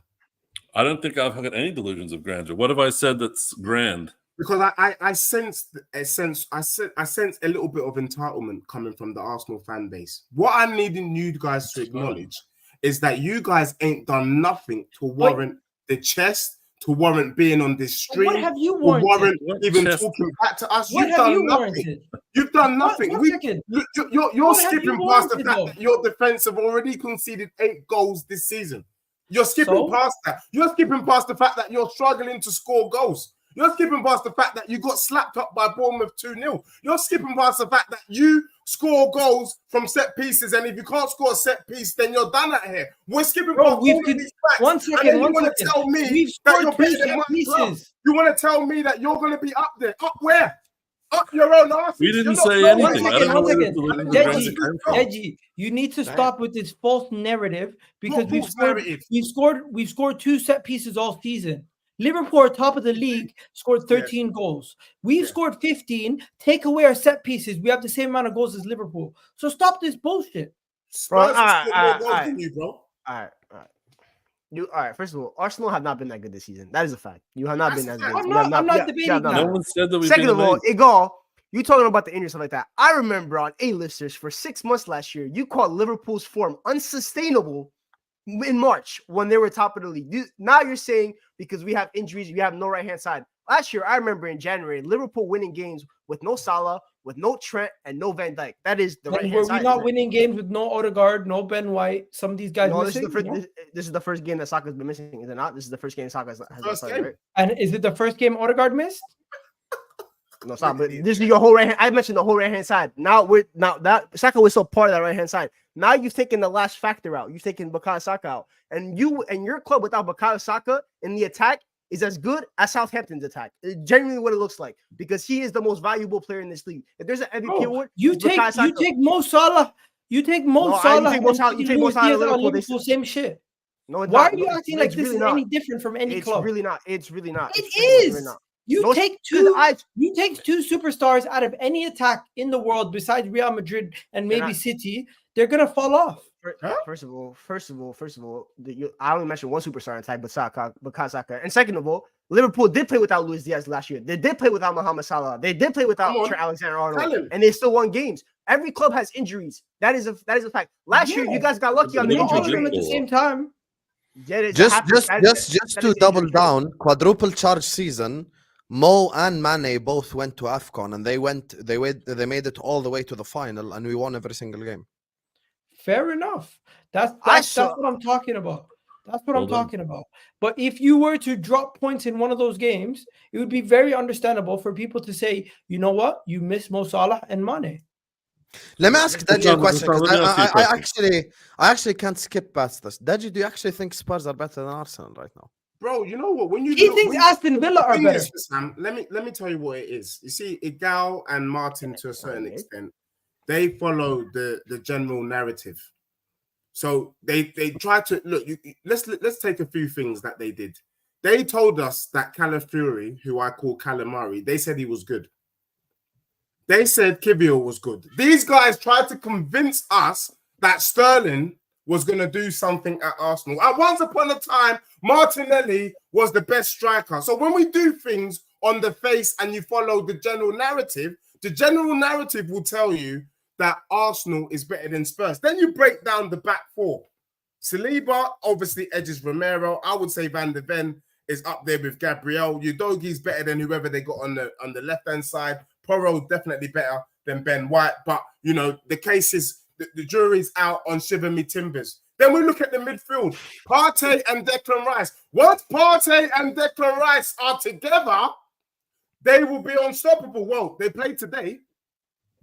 I don't think I've had any delusions of grandeur. What have I said that's grand? Because I sense a little bit of entitlement coming from the Arsenal fan base. What I'm needing you guys to acknowledge is that you guys ain't done nothing to warrant the chest, to warrant being on this stream, what have you warranted? To warrant even talking back to us. You've done nothing. You've done nothing. You're skipping past the fact that your defense have already conceded 8 goals this season. You're skipping past that. You're skipping past the fact that you're struggling to score goals. You're skipping past the fact that you got slapped up by Bournemouth 2-0. You're skipping past the fact that you score goals from set pieces, and if you can't score a set piece, then you're done at here. We're skipping past all of these facts. One second. You want to tell me that you're better than my club? You want to tell me that you're going to be up there? Up where? Up your own arse. We didn't say anything. Deji, you need to stop with this false narrative because we've scored 2 set pieces all season. Liverpool, top of the league, scored 13 goals. We've scored 15. Take away our set pieces. We have the same amount of goals as Liverpool. So stop this bullshit. All right. First of all, Arsenal have not been that good this season. That is a fact. You have not been as good. I'm not debating that. No one said that. Second of all, Egal, you talking about the injury stuff like that. I remember on A-listers for 6 months last year, you called Liverpool's form unsustainable in March when they were top of the league. Now you're saying because we have injuries, we have no right-hand side. Last year, I remember in January, Liverpool winning games with no Salah, with no Trent, and no Van Dijk. That is the right-hand side. We're not winning games with no Odegaard, no Ben White. Some of these guys missing. This is the first game that Saka's been missing, is it not? This is the first game Saka has played, right? And is it the first game Odegaard missed? No, stop. But this is your whole right hand. I mentioned the whole right hand side. Now that Saka was still part of that right hand side. Now you've taken the last factor out. You've taken Bukayo Saka out, and your club without Bukayo Saka in the attack is as good as Southampton's attack. It's genuinely what it looks like because he is the most valuable player in this league. If there's an MVP award, you take Mo Salah. You take Mo Salah. You take Mo Salah. Liverpool, same shit. No, why are you acting like this is any different from any club? It's really not. It is. You take two superstars out of any attack in the world besides Real Madrid and maybe City, they're gonna fall off. First of all, I only mentioned one superstar in attack, but Saka. And second of all, Liverpool did play without Luis Diaz last year. They did play without Mohamed Salah. They did play without Trent Alexander-Arnold, and they still won games. Every club has injuries. That is a fact. Last year, you guys got lucky on the injury at the same time. Yeah, just to double down, quadruple charge season. Mo and Mane both went to AFCON, and they made it all the way to the final, and we won every single game. Fair enough. That's what I'm talking about. That's what I'm talking about. But if you were to drop points in one of those games, it would be very understandable for people to say, you know what, you miss Mo Salah and Mane. Let me ask Deji a question. I actually can't skip past this. Deji, do you actually think Spurs are better than Arsenal right now? Bro, you know what? He thinks Aston Villa are better. Sam, let me tell you what it is. You see, Egal and Martin, to a certain extent, they follow the general narrative. So they try to look. Let's take a few things that they did. They told us that Calafiori, who I call Calamari, they said he was good. They said Kivior was good. These guys tried to convince us that Sterling was going to do something at Arsenal. And once upon a time, Martinelli was the best striker. So when we do things on the face and you follow the general narrative will tell you that Arsenal is better than Spurs. Then you break down the back four. Saliba obviously edges Romero. I would say Van de Ven is up there with Gabriel. Udogi's better than whoever they got on the left-hand side. Porro definitely better than Ben White. But, you know, the case is the jury's out on Shiver Me Timbers. Then we look at the midfield. Partey and Declan Rice. Once Partey and Declan Rice are together, they will be unstoppable. Well, they played today.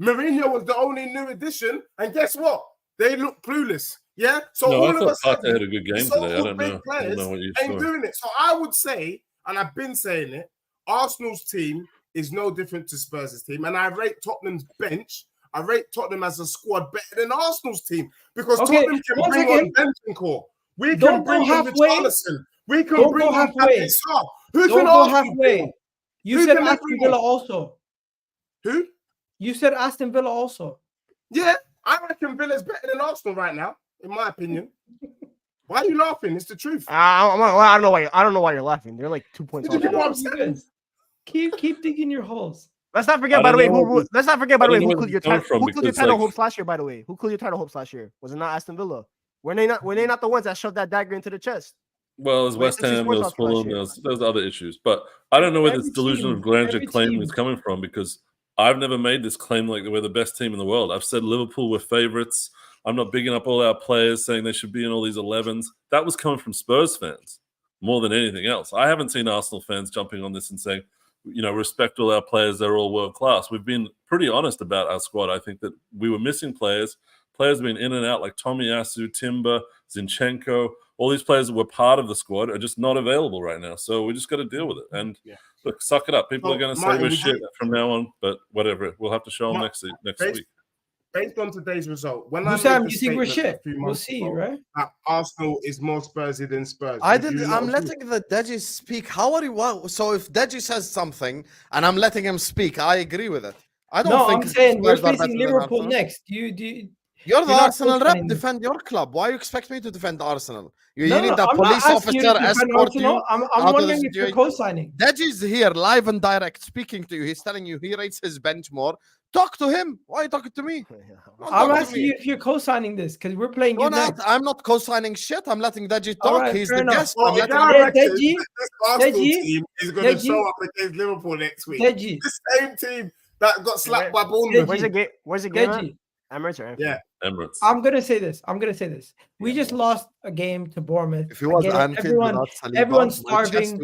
Mourinho was the only new addition. And guess what? They look clueless. Yeah? So all of us had a good game today. I don't know what you ain't doing it. So I would say, and I've been saying it, Arsenal's team is no different to Spurs' team. And I rate Tottenham's bench. I rate Tottenham as a squad better than Arsenal's team because Tottenham can bring on Bentancur. We can bring on Richarlison. We can bring on Happy Sarr. Who's going to halfway? You said Aston Villa also. Who? You said Aston Villa also. Yeah, I reckon Villa's better than Arsenal right now, in my opinion. Why are you laughing? It's the truth. I don't know why you're laughing. They're like 2 points off. Keep digging your holes. Let's not forget, by the way, who cleared your title hopes last year, by the way. Who cleared your title hopes last year? Was it not Aston Villa? Were they not the ones that shoved that dagger into the chest? Well, it was West Ham, there was Fulham, there was other issues. But I don't know where this delusion of grandeur claim is coming from because I've never made this claim like we're the best team in the world. I've said Liverpool were favourites. I'm not bigging up all our players saying they should be in all these 11s. That was coming from Spurs fans more than anything else. I haven't seen Arsenal fans jumping on this and saying, you know, respect all our players. They're all world class. We've been pretty honest about our squad. I think that we were missing players. Players have been in and out like Tomiyasu, Timber, Zinchenko. All these players that were part of the squad are just not available right now. So we just got to deal with it. And look, suck it up. People are going to say we're shit from now on, but whatever. We'll have to show them next week. Based on today's result, when Sam, you think we're shit? We'll see, right? Arsenal is more Spursy than Spurs. I'm letting the Deji speak. How are you? So if Deji says something and I'm letting him speak, I agree with it. I'm saying we're facing Liverpool next. You're the Arsenal rep. Defend your club. Why you expect me to defend Arsenal? You need a police officer escort you. I'm wondering if you're co-signing. Deji's here, live and direct, speaking to you. He's telling you he rates his bench more. Talk to him. Why are you talking to me? I'm asking you if you're co-signing this because we're playing you next. I'm not co-signing shit. I'm letting Deji talk. Right, he's the guest. This Arsenal team is going to show up against Liverpool next week. Deji. The same team that got slapped by Bournemouth. Where's the game? Emirates or Anfield? Yeah. Emirates. I'm gonna say this. We just lost a game to Bournemouth. If it was Anfield, everyone's starving.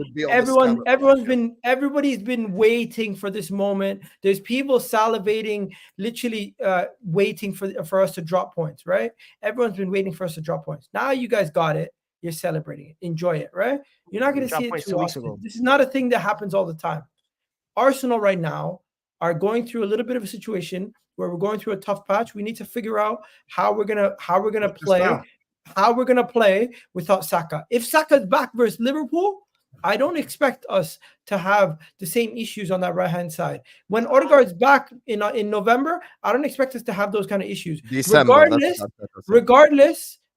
Everybody's been waiting for this moment. There's people salivating, literally waiting for us to drop points, right? Everyone's been waiting for us to drop points. Now you guys got it. You're celebrating it. Enjoy it, right? You're not gonna see it too often. This is not a thing that happens all the time. Arsenal right now are going through a little bit of a situation where we're going through a tough patch. We need to figure out how we're gonna play without Saka. If Saka's back versus Liverpool, I don't expect us to have the same issues on that right-hand side. When Odegaard's back in November, I don't expect us to have those kind of issues. December.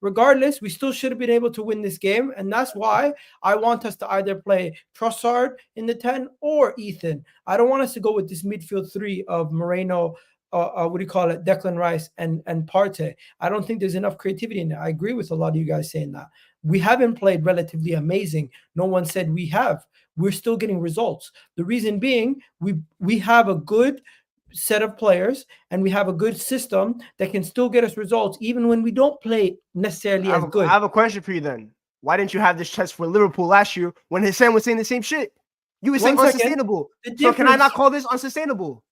Regardless, we still should have been able to win this game, and that's why I want us to either play Trossard in the 10 or Ethan. I don't want us to go with this midfield three of Moreno, Declan Rice and Partey. I don't think there's enough creativity in there. I agree with a lot of you guys saying that. We haven't played relatively amazing. No one said we have. We're still getting results. The reason being, we have a good set of players and we have a good system that can still get us results even when we don't play necessarily as good. I have a question for you then. Why didn't you have this chest for Liverpool last year when Hassan was saying the same shit? You were saying unsustainable. So can I not call this unsustainable?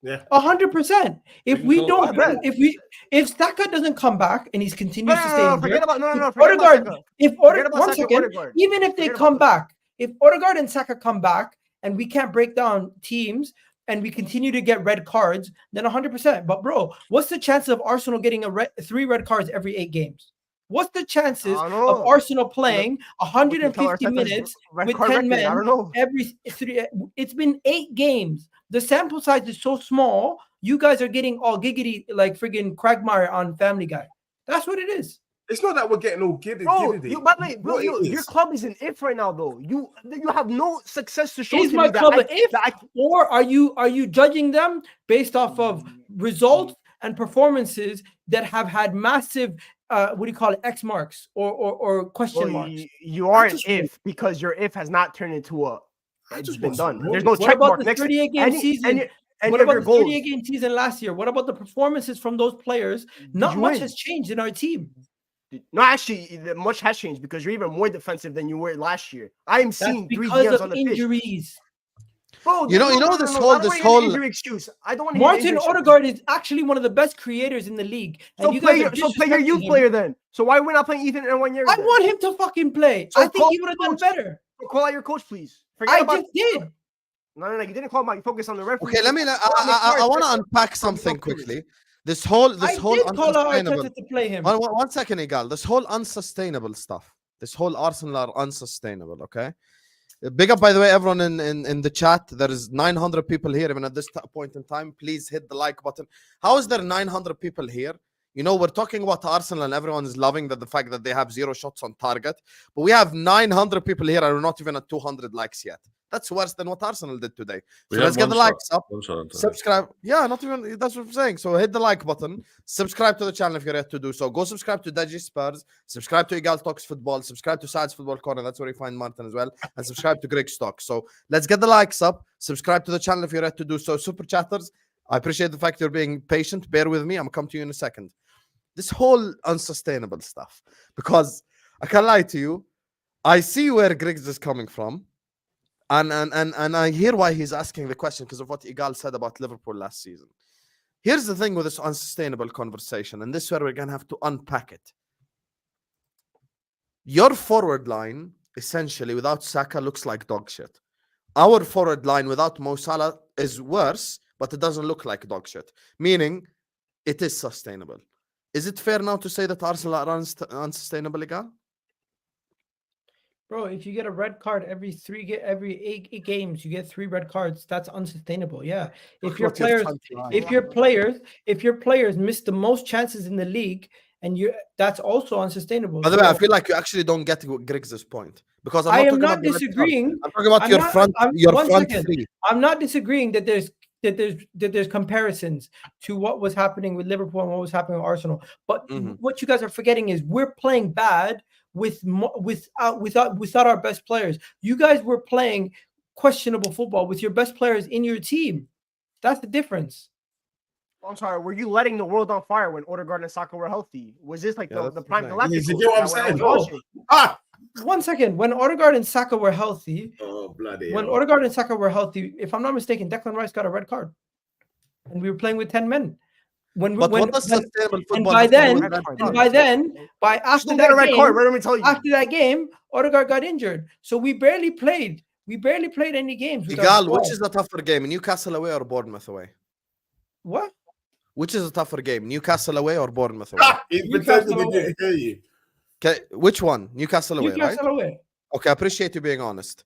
Yeah, 100%. If Saka doesn't come back and he's continues to stay forget about Odegaard, even if they come back, if Odegaard and Saka come back and we can't break down teams and we continue to get red cards, then 100%. But bro, what's the chances of Arsenal getting 3 red cards every 8 games? What's the chances of Arsenal playing 150 minutes with 10 men every 3? It's been 8 games. The sample size is so small. You guys are getting all giggity like friggin' Quagmire on Family Guy. That's what it is. it's not that we're getting all giddy. Your club is an if right now, though. You have no success to show. Is my club an if, or are you judging them based off of results and performances that have had massive X marks or question marks? You are an if because your if has not turned into a. It's been done. There's no check mark next. 38-game season. What about the 38-game season last year? What about the performances from those players? Not much has changed in our team. No, actually, much has changed because you're even more defensive than you were last year. I am seeing 3 because games of on the injuries. Bro, this whole injury excuse. I don't want Martin Odegaard is actually one of the best creators in the league. And so play your youth player then. So why are we not playing Ethan and 1 year? I want him to fucking play. So I think he would have done better. So call out your coach, please. I just did. No, you didn't call my focus on the referee. Okay, I want to unpack something quickly. This whole unsustainable. To play him. 1 second, Egal. This whole unsustainable stuff. This whole Arsenal are unsustainable. Okay. Big up, by the way, everyone in the chat. There is 900 people here. Even at this point in time, please hit the like button. How is there 900 people here? You know, we're talking about Arsenal and everyone is loving the fact that they have 0 shots on target. But we have 900 people here and we're not even at 200 likes yet. That's worse than what Arsenal did today. So let's get the likes up. Subscribe. Yeah, not even. That's what I'm saying. So hit the like button. Subscribe to the channel if you're yet to do so. Go subscribe to Deji Spurs. Subscribe to Egal Talks Football. Subscribe to Saad's Football Corner. That's where you find Martin as well. And subscribe to Griggs Talks. So let's get the likes up. Subscribe to the channel if you're yet to do so. Super chatters, I appreciate the fact you're being patient. Bear with me. I'm going to come to you in a second. This whole unsustainable stuff. Because I can't lie to you. I see where Griggs is coming from. And I hear why he's asking the question because of what Egal said about Liverpool last season. Here's the thing with this unsustainable conversation, and this is where we're going to have to unpack it. Your forward line, essentially, without Saka, looks like dog shit. Our forward line without Mo Salah is worse, but it doesn't look like dog shit. Meaning, it is sustainable. Is it fair now to say that Arsenal are unsustainable, Egal? Bro, if you get a red card every 8 games, you get 3 red cards. That's unsustainable. Yeah. If your players miss the most chances in the league, and that's also unsustainable. By the way, I feel like you actually don't get Griggs' point because I am not disagreeing. I'm talking about your front three. I'm not disagreeing that there's comparisons to what was happening with Liverpool and what was happening with Arsenal. But what you guys are forgetting is we're playing bad without our best players. You guys were playing questionable football with your best players in your team. That's the difference. I'm sorry. Were you letting the world on fire when Odegaard and Saka were healthy? Was this like the prime galactic? You know what I'm saying? 1 second. When Odegaard and Saka were healthy, Odegaard and Saka were healthy, if I'm not mistaken, Declan Rice got a red card, and we were playing with 10 men. After that game, Odegaard got injured, so we barely played. We barely played any games. Egal, which is the tougher game, Newcastle away or Bournemouth away? What? Which is the tougher game, Newcastle away or Bournemouth away? He's pretending to hear you. Okay, which one? Newcastle away, Newcastle right? away. Okay, I appreciate you being honest.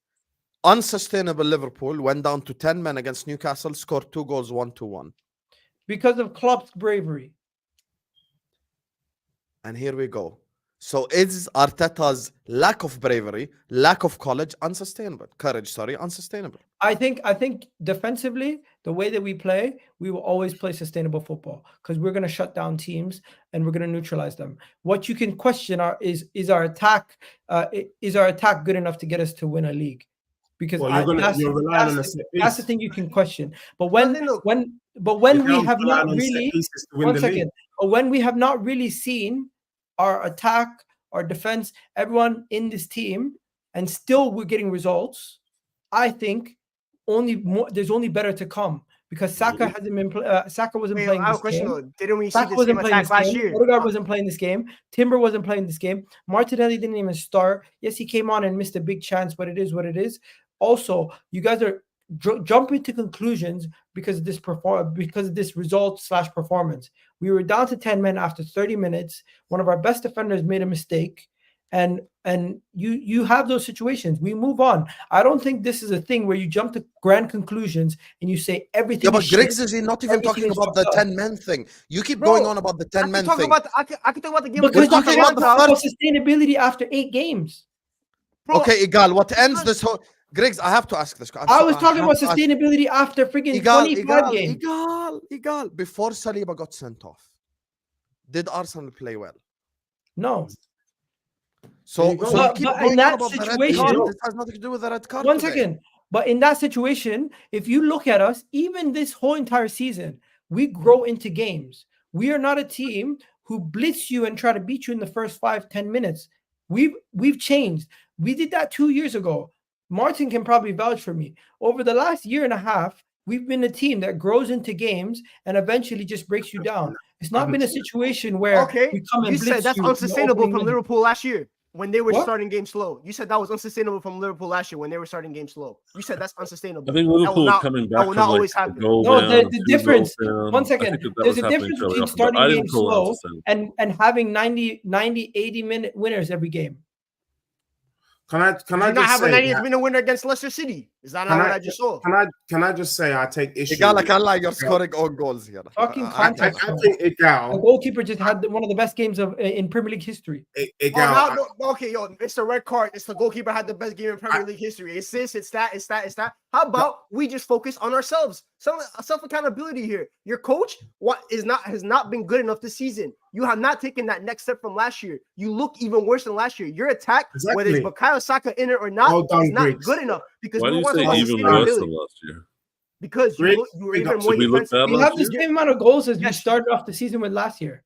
Unsustainable Liverpool went down to 10 men against Newcastle, scored 2 goals, 1-1. Because of Klopp's bravery. And here we go. So is Arteta's lack of bravery, lack of courage, unsustainable? I think defensively, the way that we play, we will always play sustainable football because we're going to shut down teams and we're going to neutralize them. What you can question is our attack good enough to get us to win a league? Because you're relying on a set piece. That's the thing you can question. But when we have not really when we have not really seen our attack, our defense, everyone in this team, and still we're getting results, I think there's only better to come because Saka hasn't been Saka wasn't playing this game. Didn't we see Saka the wasn't same playing attacks last year? Odegaard wasn't playing this game. Timber wasn't playing this game. Martinelli didn't even start. Yes, he came on and missed a big chance, but it is what it is. Also, you guys are jumping to conclusions because of this result/performance. We were down to 10 men after 30 minutes. One of our best defenders made a mistake, and you have those situations. We move on. I don't think this is a thing where you jump to grand conclusions and you say everything. Yeah, but Griggs is not even talking about the 10 men thing. You keep going on about the 10 men thing. I can talk about the game because we're talking about sustainability after 8 games. Bro, okay, Egal, what ends this whole Griggs, I have to ask this. I was talking about sustainability after freaking 25 games. Egal. Before Saliba got sent off, did Arsenal play well? No. So in that situation, this has nothing to do with the red card. One second. But in that situation, if you look at us, even this whole entire season, we grow into games. We are not a team who blitz you and try to beat you in the first 5-10 minutes. We've changed. We did that 2 years ago. Martin can probably vouch for me. Over the last year and a half, we've been a team that grows into games and eventually just breaks you down. It's not been a situation where we come and you said that's unsustainable from Liverpool last year when they were What? starting games slow. You said that was unsustainable from Liverpool last year when they were starting games slow. You said that's unsustainable. I think Liverpool is coming back from like a goal down, the difference. One second. There's a difference between starting games slow and having 90, 80-minute winners every game. Can I not have a 90th-minute winner against Leicester City? Is that not what I just saw? Can I just say I take issue? Egal, I can't lie, you're scoring own goals here. Talking I context. think Egal. The goalkeeper just had one of the best games in Premier League history. Egal. It's the red card. It's the goalkeeper had the best game in Premier League history. It's this, it's that. How about we just focus on ourselves? Some self-accountability here. Your coach has not been good enough this season. You have not taken that next step from last year. You look even worse than last year. Your attack, whether it's Bukayo Saka in it or not, is not good enough. Because why do you say even worse than last year? Because you were even more defensive. You have the same amount of goals as you started off the season with last year.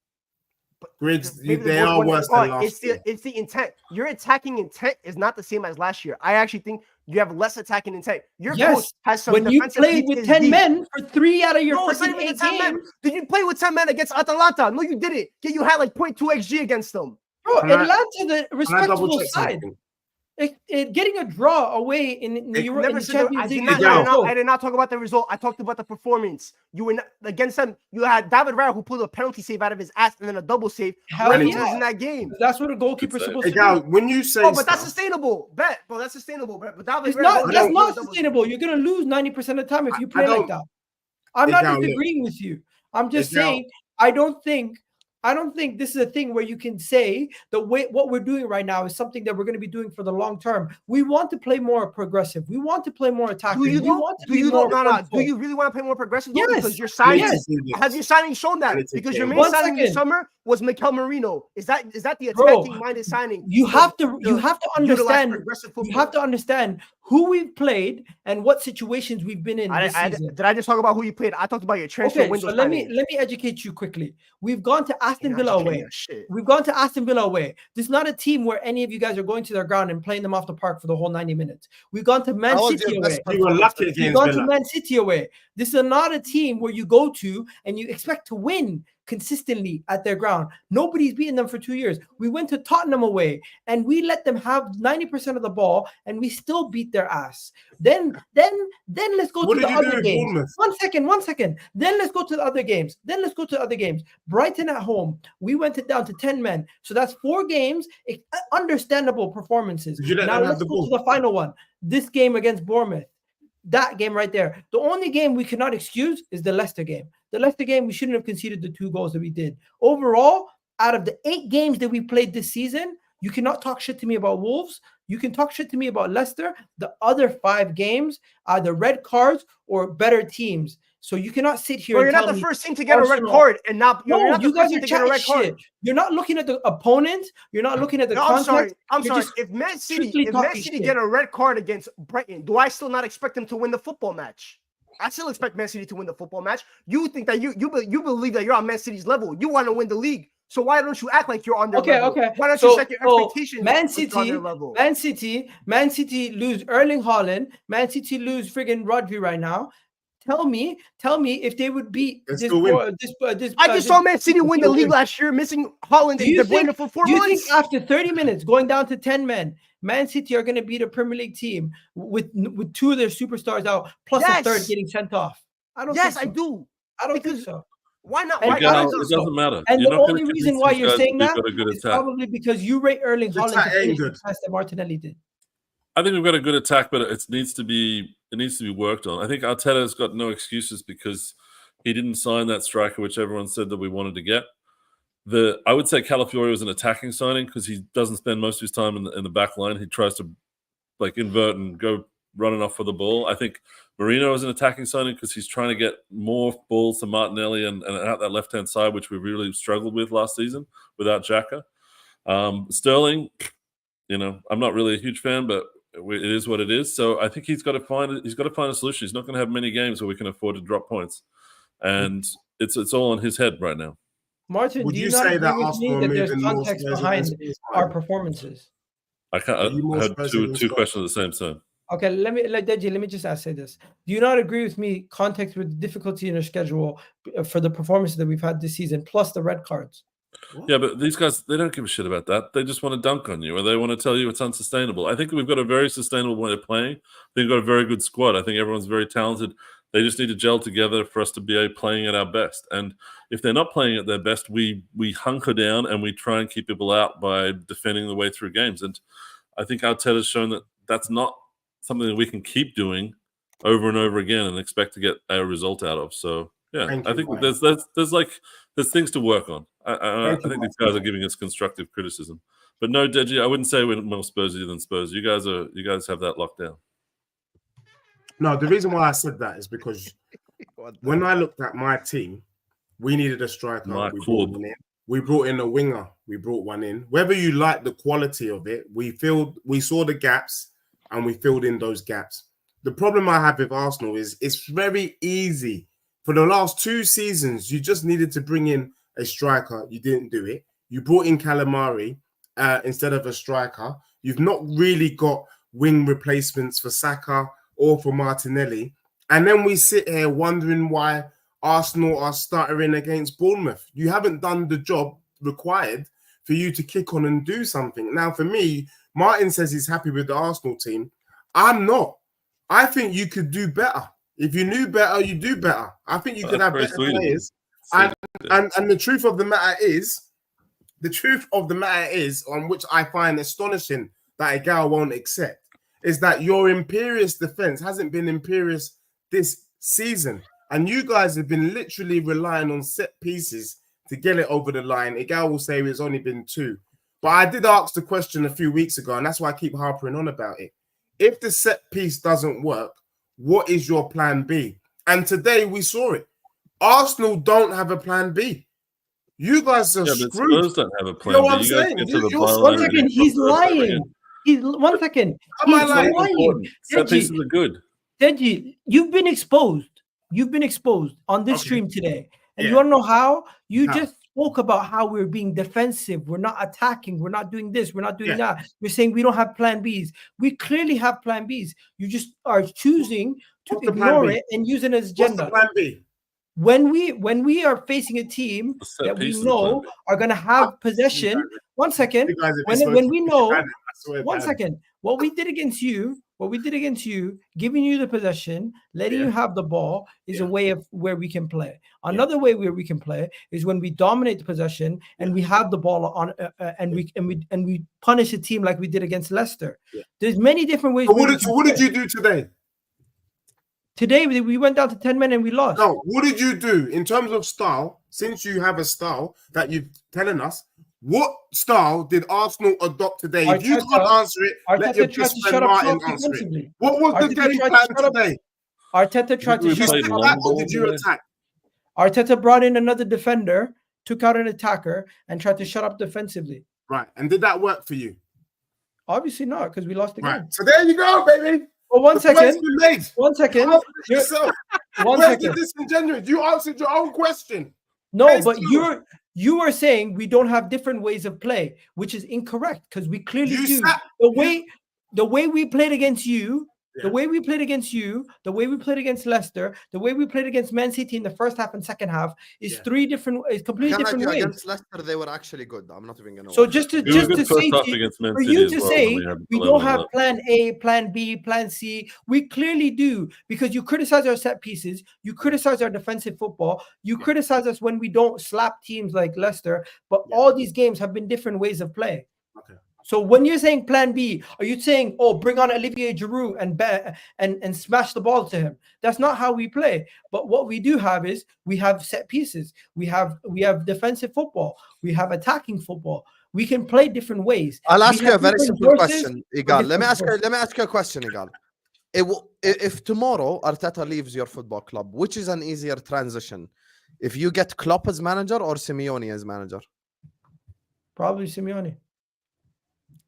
Griggs, they are worse than last year. It's the intent. Your attacking intent is not the same as last year. I actually think you have less attacking intent. Your coach has some when you played with 10 men for 3 out of your freaking 8 games. Did you play with 10 men against Atalanta? No, you didn't. You had like 0.2 XG against them. Bro, Atlanta, the respectable side. Getting a draw away in the Champions League. I did not talk about the result. I talked about the performance. You were against them. You had David Raya who pulled a penalty save out of his ass and then a double save. In that game. That's what a goalkeeper's supposed to do. When you say, but that's sustainable. That's sustainable. But that's not sustainable. You're gonna lose 90% of the time if you play like that. I'm not disagreeing with you. I'm just saying I don't think this is a thing where you can say what we're doing right now is something that we're going to be doing for the long term. We want to play more progressive. We want to play more attacking. Do you really want to play more progressive? Yes. Because your signing has your signing shown that? Because your main signing this summer was Mikel Merino. Is that the attacking minded signing? You have to understand. You have to understand who we've played and what situations we've been in this season. Did I just talk about who you played? I talked about your transfer window. So let me educate you quickly. We've gone to Aston Villa away. This is not a team where any of you guys are going to their ground and playing them off the park for the whole 90 minutes. We've gone to Man City away. We've gone to Man City away. This is not a team where you go to and you expect to win consistently at their ground. Nobody's beaten them for 2 years. We went to Tottenham away and we let them have 90% of the ball and we still beat their ass. Then let's go to the other games. One second. Then let's go to the other games. Brighton at home, we went it down to 10 men. So that's 4 games, understandable performances. Now let's go to the final one. This game against Bournemouth. That game right there. The only game we cannot excuse is the Leicester game. The Leicester game, we shouldn't have conceded the 2 goals that we did. Overall, out of the 8 games that we played this season, you cannot talk shit to me about Wolves. You can talk shit to me about Leicester. The other 5 games are the red cards or better teams. So you cannot sit here. Bro, you're not the first team to get a red card, and not you're not you guys are to get a red card. You're not looking at the opponent. You're not looking at the context. I'm sorry. If Man City get a red card against Brighton, do I still not expect them to win the football match? I still expect Man City to win the football match. You think that you believe that you're on Man City's level. You want to win the league. So why don't you act like you're on their level? Okay. Why don't you set your expectations on their level? Man City lose Erling Haaland. Man City lose friggin' Rodri right now. Tell me if they would beat this. I just saw Man City win the league last year, missing Haaland and De Bruyne for 4 months. Do you think after 30 minutes, going down to 10 men, Man City are going to beat a Premier League team with 2 of their superstars out, plus a third getting sent off? I don't. Yes, I do. I don't think so. Why not? It doesn't matter. And the only reason why you're saying that is probably because you rate Erling Haaland to finish the pass that Martinelli did. I think we've got a good attack, but it needs to be worked on. I think Arteta's got no excuses because he didn't sign that striker, which everyone said that we wanted to get. I would say Calafiori was an attacking signing because he doesn't spend most of his time in the back line. He tries to invert and go running off for the ball. I think Marino is an attacking signing because he's trying to get more balls to Martinelli and out that left-hand side, which we really struggled with last season without Xhaka. Sterling, I'm not really a huge fan, but it is what it is. So I think he's got to find a solution. He's not going to have many games where we can afford to drop points, and it's all on his head right now. Martin, do you not agree with me that there's context behind our performances? I had two questions at the same time. Okay, Deji, let me just say this. Do you not agree with me? Context with the difficulty in our schedule for the performances that we've had this season, plus the red cards. Yeah, but these guys, they don't give a shit about that. They just want to dunk on you, or they want to tell you it's unsustainable. I think we've got a very sustainable way of playing. I think we've got a very good squad. I think everyone's very talented. They just need to gel together for us to be playing at our best. And if they're not playing at their best, we hunker down and we try and keep people out by defending the way through games. And I think Arteta's shown that that's not something that we can keep doing over and over again and expect to get a result out of. So yeah, I think there's things to work on. I think these guys are giving us constructive criticism. But no, Deji, I wouldn't say we're more Spursy than Spurs. You guys have that locked down. No, the reason why I said that is because when I looked at my team, we needed a striker. We brought in a winger. We brought one in. Whether you like the quality of it, we saw the gaps and we filled in those gaps. The problem I have with Arsenal is it's very easy. For the last 2 seasons, you just needed to bring in a striker. You didn't do it. You brought in Calamari instead of a striker. You've not really got wing replacements for Saka or for Martinelli. And then we sit here wondering why Arsenal are stuttering against Bournemouth. You haven't done the job required for you to kick on and do something. Now, for me, Martin says he's happy with the Arsenal team. I'm not. I think you could do better. If you knew better, you do better. I think you could have better players. And the truth of the matter is, on which I find astonishing that Egal won't accept, is that your imperious defense hasn't been imperious this season. And you guys have been literally relying on set pieces to get it over the line. Egal will say it's only been 2. But I did ask the question a few weeks ago, and that's why I keep harping on about it. If the set piece doesn't work, what is your plan B? And today we saw it. Arsenal don't have a plan B. You guys are screwed. Spurs don't have a plan B. You know what I'm saying? 1 second, he's lying. One second. He's lying. Set pieces are good. Deji, you've been exposed. You've been exposed on this stream today. And you want to know how? You just spoke about how we're being defensive. We're not attacking. We're not doing this. We're not doing that. We're saying we don't have plan Bs. We clearly have plan Bs. You just are choosing to ignore it and use it as agenda. What's the plan B? when we are facing a team The set that we pieces, know man. are going to have possession. One second. You guys, if When it's we supposed to know, be bad, I swear, one Dan. second. What we did against you, giving you the possession, letting Yeah. you have the ball is a Yeah. way of where we can play. Another way where we can play is when we dominate the possession and we have the ball on, and we punish a team like we did against Leicester. Yeah. There's many different ways. So where what we did, can so what did play. you do today? Today we went down to 10 men and we lost. No, what did you do in terms of style? Since you have a style that you've telling us, what style did Arsenal adopt today? If you can't answer it, let your Arteta tried best to friend shut up Martin Klopp answer it. defensively. What was the Arteta game tried to plan shut up- today? Arteta tried to We Did you shut played sit up. long back or ball did you today. attack? Arteta brought in another defender, took out an attacker, and tried to shut up defensively. Right, and did that work for you? Obviously not, because we lost the Right, game. so there you go, baby. Well, one The point's second. been made. One second. Answer it You're- yourself. One Where's the second. disingenuous? You answered your own question. No, Case but closed. you are saying we don't have different ways of play, which is incorrect because we clearly You do. sat- The way we played against you, Yeah. the way we played against you, the way we played against Leicester, the way we played against Man City in the first half and second half is Yeah. completely different ways. Against Leicester, they were actually good. I'm not even gonna. So lie. just to We were just good to first say half to you, against Man for City you as to well, say when we had we 11 don't have 11. plan A, plan B, plan C, we clearly do because you criticize our set pieces, you criticize our defensive football, you criticize us when we don't slap teams like Leicester, but Yeah. all these games have been different ways of play. Okay. So when you're saying plan B, are you saying, oh, bring on Olivier Giroud and smash the ball to him? That's not how we play. But what we do have is we have set pieces, we have defensive football, we have attacking football. We can play different ways. I'll We ask you have a very different simple courses question, for Egal. Let me different ask you a question, Egal. If tomorrow Arteta leaves your football club, which is an easier transition? If you get Klopp as manager or Simeone as manager? Probably Simeone.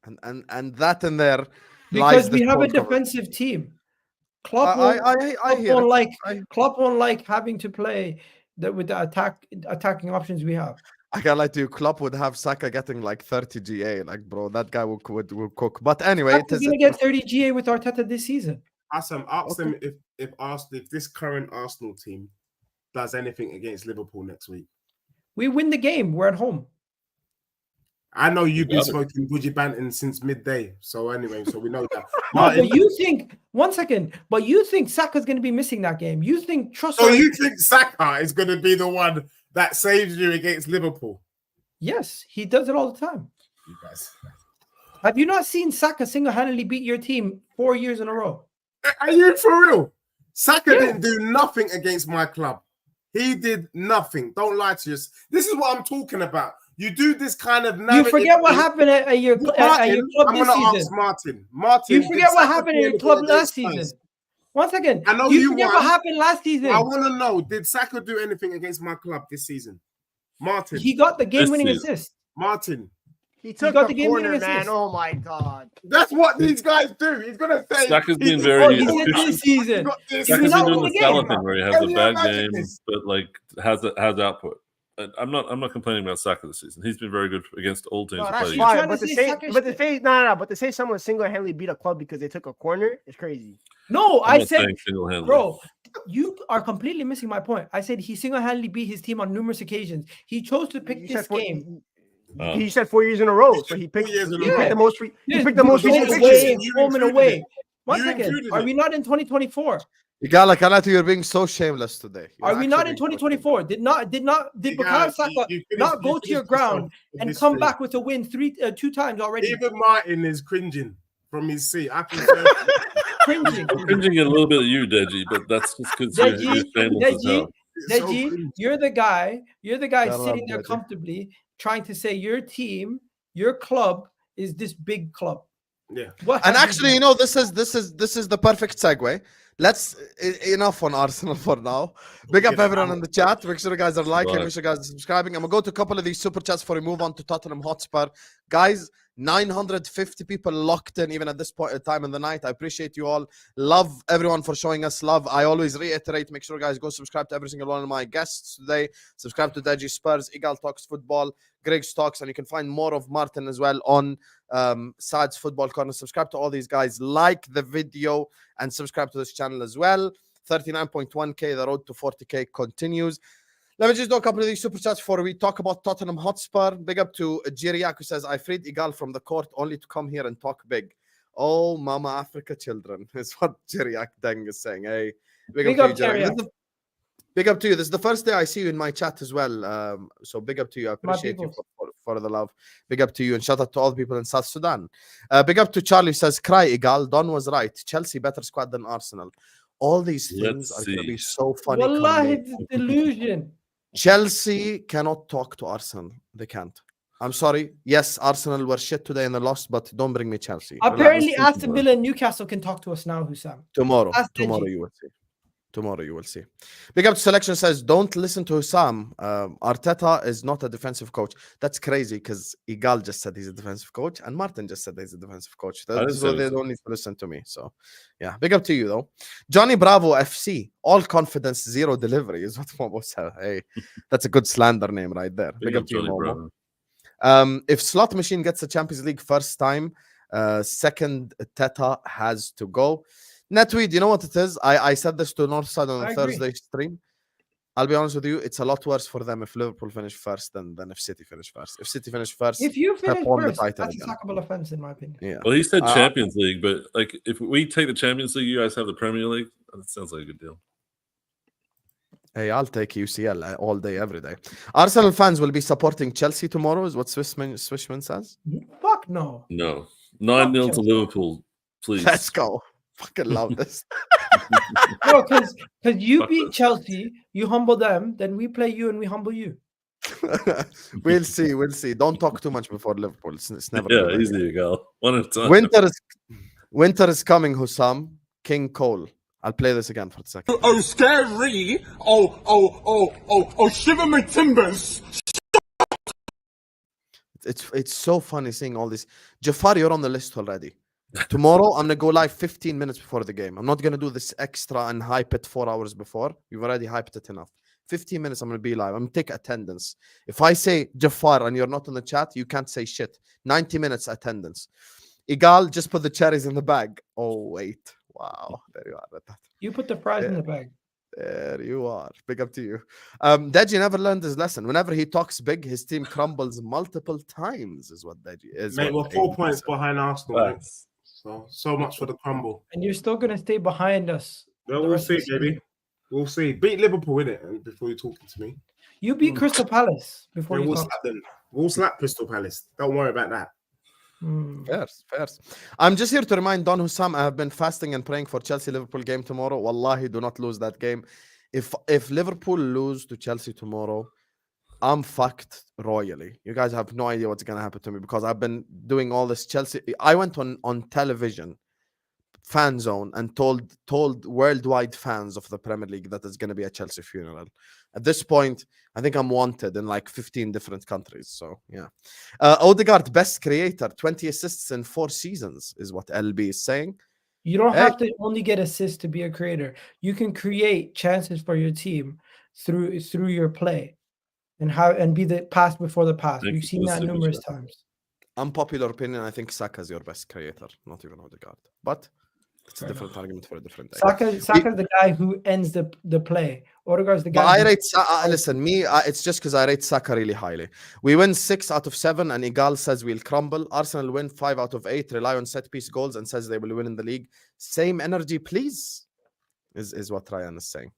And that in there Because lies we the have a whole cover. defensive team. Klopp I hear it. Klopp won't like having to play with the attacking options we have. I can't lie to you. Klopp would have Saka getting like 30 GA. Like, bro, that guy will cook. But anyway, Saka's gonna get 30 GA with Arteta this season. Ask them if this current Arsenal team does anything against Liverpool next week. We win the game. We're at home. I know you've been Love it. smoking Buji Banton since midday. So anyway, so we know that. No, Martin, but you think but you think Saka's gonna be missing that game. You think so Trossard. you think Saka is going to be the one that saves you against Liverpool? Yes, he does it all the time. You guys. Have you not seen Saka single-handedly beat your team 4 years in a row? Are you for real? Saka Yeah. didn't do nothing against my club. He did nothing. Don't lie to us. This is what I'm talking about. You do this kind of You narrative forget what thing. happened at your Martin, club I'm this going to ask season. Martin. Martin, You did forget what Saka happened do at your anything club against last Spurs? season. 1 second. I know You you forget won. what happened last season. I want to know, did Saka do anything against my club this season? Martin. He got the game-winning This season. assist. Martin. He took got the the game-winning corner, man. assist. Oh my god. That's what these guys do. He's going to say. Saka's been he's- very Oh, he said efficient. this season. got this. Did we Saka's not been win doing the the Salah game? thing where he has Can a you bad imagine game, this? but like has output. I'm not complaining about Saka this season. He's been very good against all teams. No, he that's played fine. against. fine. But to say say, Saka but to shit. say, no. But to say someone single-handedly beat a club because they took a corner is crazy. No, I'm I not said, saying single-handedly. bro, you are completely missing my point. I said he single-handedly beat his team on numerous occasions. He chose to pick You this said four- game. He said 4 years in a row, so he picked. 4 years in a He row. picked the most. He Yes, picked the most home recent and pictures. away, fixtures. You home and included away. it. One You second. included Are it. we not in 2024? Egal, I can't lie to you. You're being so shameless today. Are we not in 2024? Did Bukayo Saka not go to your ground and come back with a win 2 times already? Even Martin is cringing from his seat. I can say Cringing. I'm cringing a little bit at you, Deji, but that's just because you're shameless as hell. it's so Deji, cringe. you're the guy I love sitting there Deji. comfortably trying to say your team, your club is this big club. Yeah. What And have you actually, done? you know, this is the perfect segue. Let's enough on Arsenal for now. Big up Get everyone out. in the chat. Make sure you guys are liking. Right. Make sure you guys are subscribing. I'm gonna go to a couple of these super chats before we move on to Tottenham Hotspur. Guys, 950 people locked in even at this point in time in the night. I appreciate you all. Love everyone for showing us love. I always reiterate, make sure you guys go subscribe to every single one of my guests today. Subscribe to Deji Spurs, Egal Talks Football, Griggs Talks, and you can find more of Martin as well on Sad's Football Corner. Subscribe to all these guys. Like the video and subscribe to this channel as well. 39.1k. The road to 40k continues. Let me just do a couple of these super chats before we talk about Tottenham Hotspur. Big up to Jiriak, who says, I freed Egal from the court only to come here and talk big. Oh, Mama Africa children, is what Jiriak Deng is saying. Hey, big up to you, Jiriak. Big up to you. This is the first day I see you in my chat as well. So big up to you. I appreciate you for the love. Big up to you. And shout out to all the people in South Sudan. Big up to Charlie, who says, cry, Egal. Don was right. Chelsea better squad than Arsenal. All these things are going to be so funny. Wallahi, it's a delusion. Chelsea cannot talk to Arsenal. They can't. I'm sorry. Yes, Arsenal were shit today and they lost, but don't bring me Chelsea. Apparently, Aston Villa and Newcastle can talk to us now, Hussam. Tomorrow you will see. Tomorrow you will see. Big up to Selection says, don't listen to Hussam. Arteta is not a defensive coach. That's crazy because Egal just said he's a defensive coach and Martin just said he's a defensive coach. So they don't need to listen to me. So yeah, big up to you though. Johnny Bravo FC, all confidence, zero delivery is what Momo said. Hey, that's a good slander name right there. Big up to you, Momo. If Slot Machine gets the Champions League first time, second Teta has to go. Netweed, you know what it is? I said this to Northside on the Thursday stream. I'll be honest with you, it's a lot worse for them if Liverpool finish first than if City finish first. If City finish first, if you finish first, that's a sackable offense in my opinion. Yeah. Well, he said Champions League, but like if we take the Champions League, you guys have the Premier League. That sounds like a good deal. Hey, I'll take UCL all day, every day. Arsenal fans will be supporting Chelsea tomorrow, is what Swishman says. Fuck no. No. 9-0 to Liverpool, please. Let's go. Fucking love this. No, because you beat Chelsea, you humble them, then we play you and we humble you. We'll see. Don't talk too much before Liverpool. It's never. Yeah, easy you go. One at a time. Winter is coming, Hussam. King Cole. I'll play this again for a second. Oh, scary. Oh, shiver my timbers. It's so funny seeing all this. Jafar, you're on the list already. Tomorrow, I'm going to go live 15 minutes before the game. I'm not going to do this extra and hype it 4 hours before. We've already hyped it enough. 15 minutes, I'm going to be live. I'm going to take attendance. If I say Jafar and you're not in the chat, you can't say shit. 90 minutes attendance. Egal, just put the cherries in the bag. Oh, wait. Wow. There you are. You put the fries in the bag. There you are. Big up to you. Deji never learned his lesson. Whenever he talks big, his team crumbles multiple times, is what Deji is. Mate, we're 4 points behind Arsenal. So much for the crumble. And you're still going to stay behind us. Well, we'll see, baby. We'll see. Beat Liverpool, innit? Before you're talking to me. You beat Crystal Palace before you we'll talk. slap them. We'll slap Crystal Palace. Don't worry about that. Fair. I'm just here to remind Don Hussam, I have been fasting and praying for Chelsea-Liverpool game tomorrow. Wallahi, do not lose that game. If Liverpool lose to Chelsea tomorrow, I'm fucked royally. You guys have no idea what's going to happen to me because I've been doing all this Chelsea. I went on television, Fan Zone, and told worldwide fans of the Premier League that it's going to be a Chelsea funeral. At this point, I think I'm wanted in like 15 different countries. So, yeah. Odegaard, best creator, 20 assists in 4 seasons is what LB is saying. You don't have to only get assists to be a creator. You can create chances for your team through your play. And be the pass before the pass. We've seen that numerous times. Unpopular opinion, I think Saka's your best creator, not even Odegaard. But it's a different argument for a different day. Saka's the guy who ends the play. Odegaard's the guy. But I rate listen, it's just because I rate Saka really highly. We win 6 out of 7, and Egal says we'll crumble. Arsenal win 5 out of 8, rely on set piece goals, and says they will win in the league. Same energy, please, is what Ryan is saying.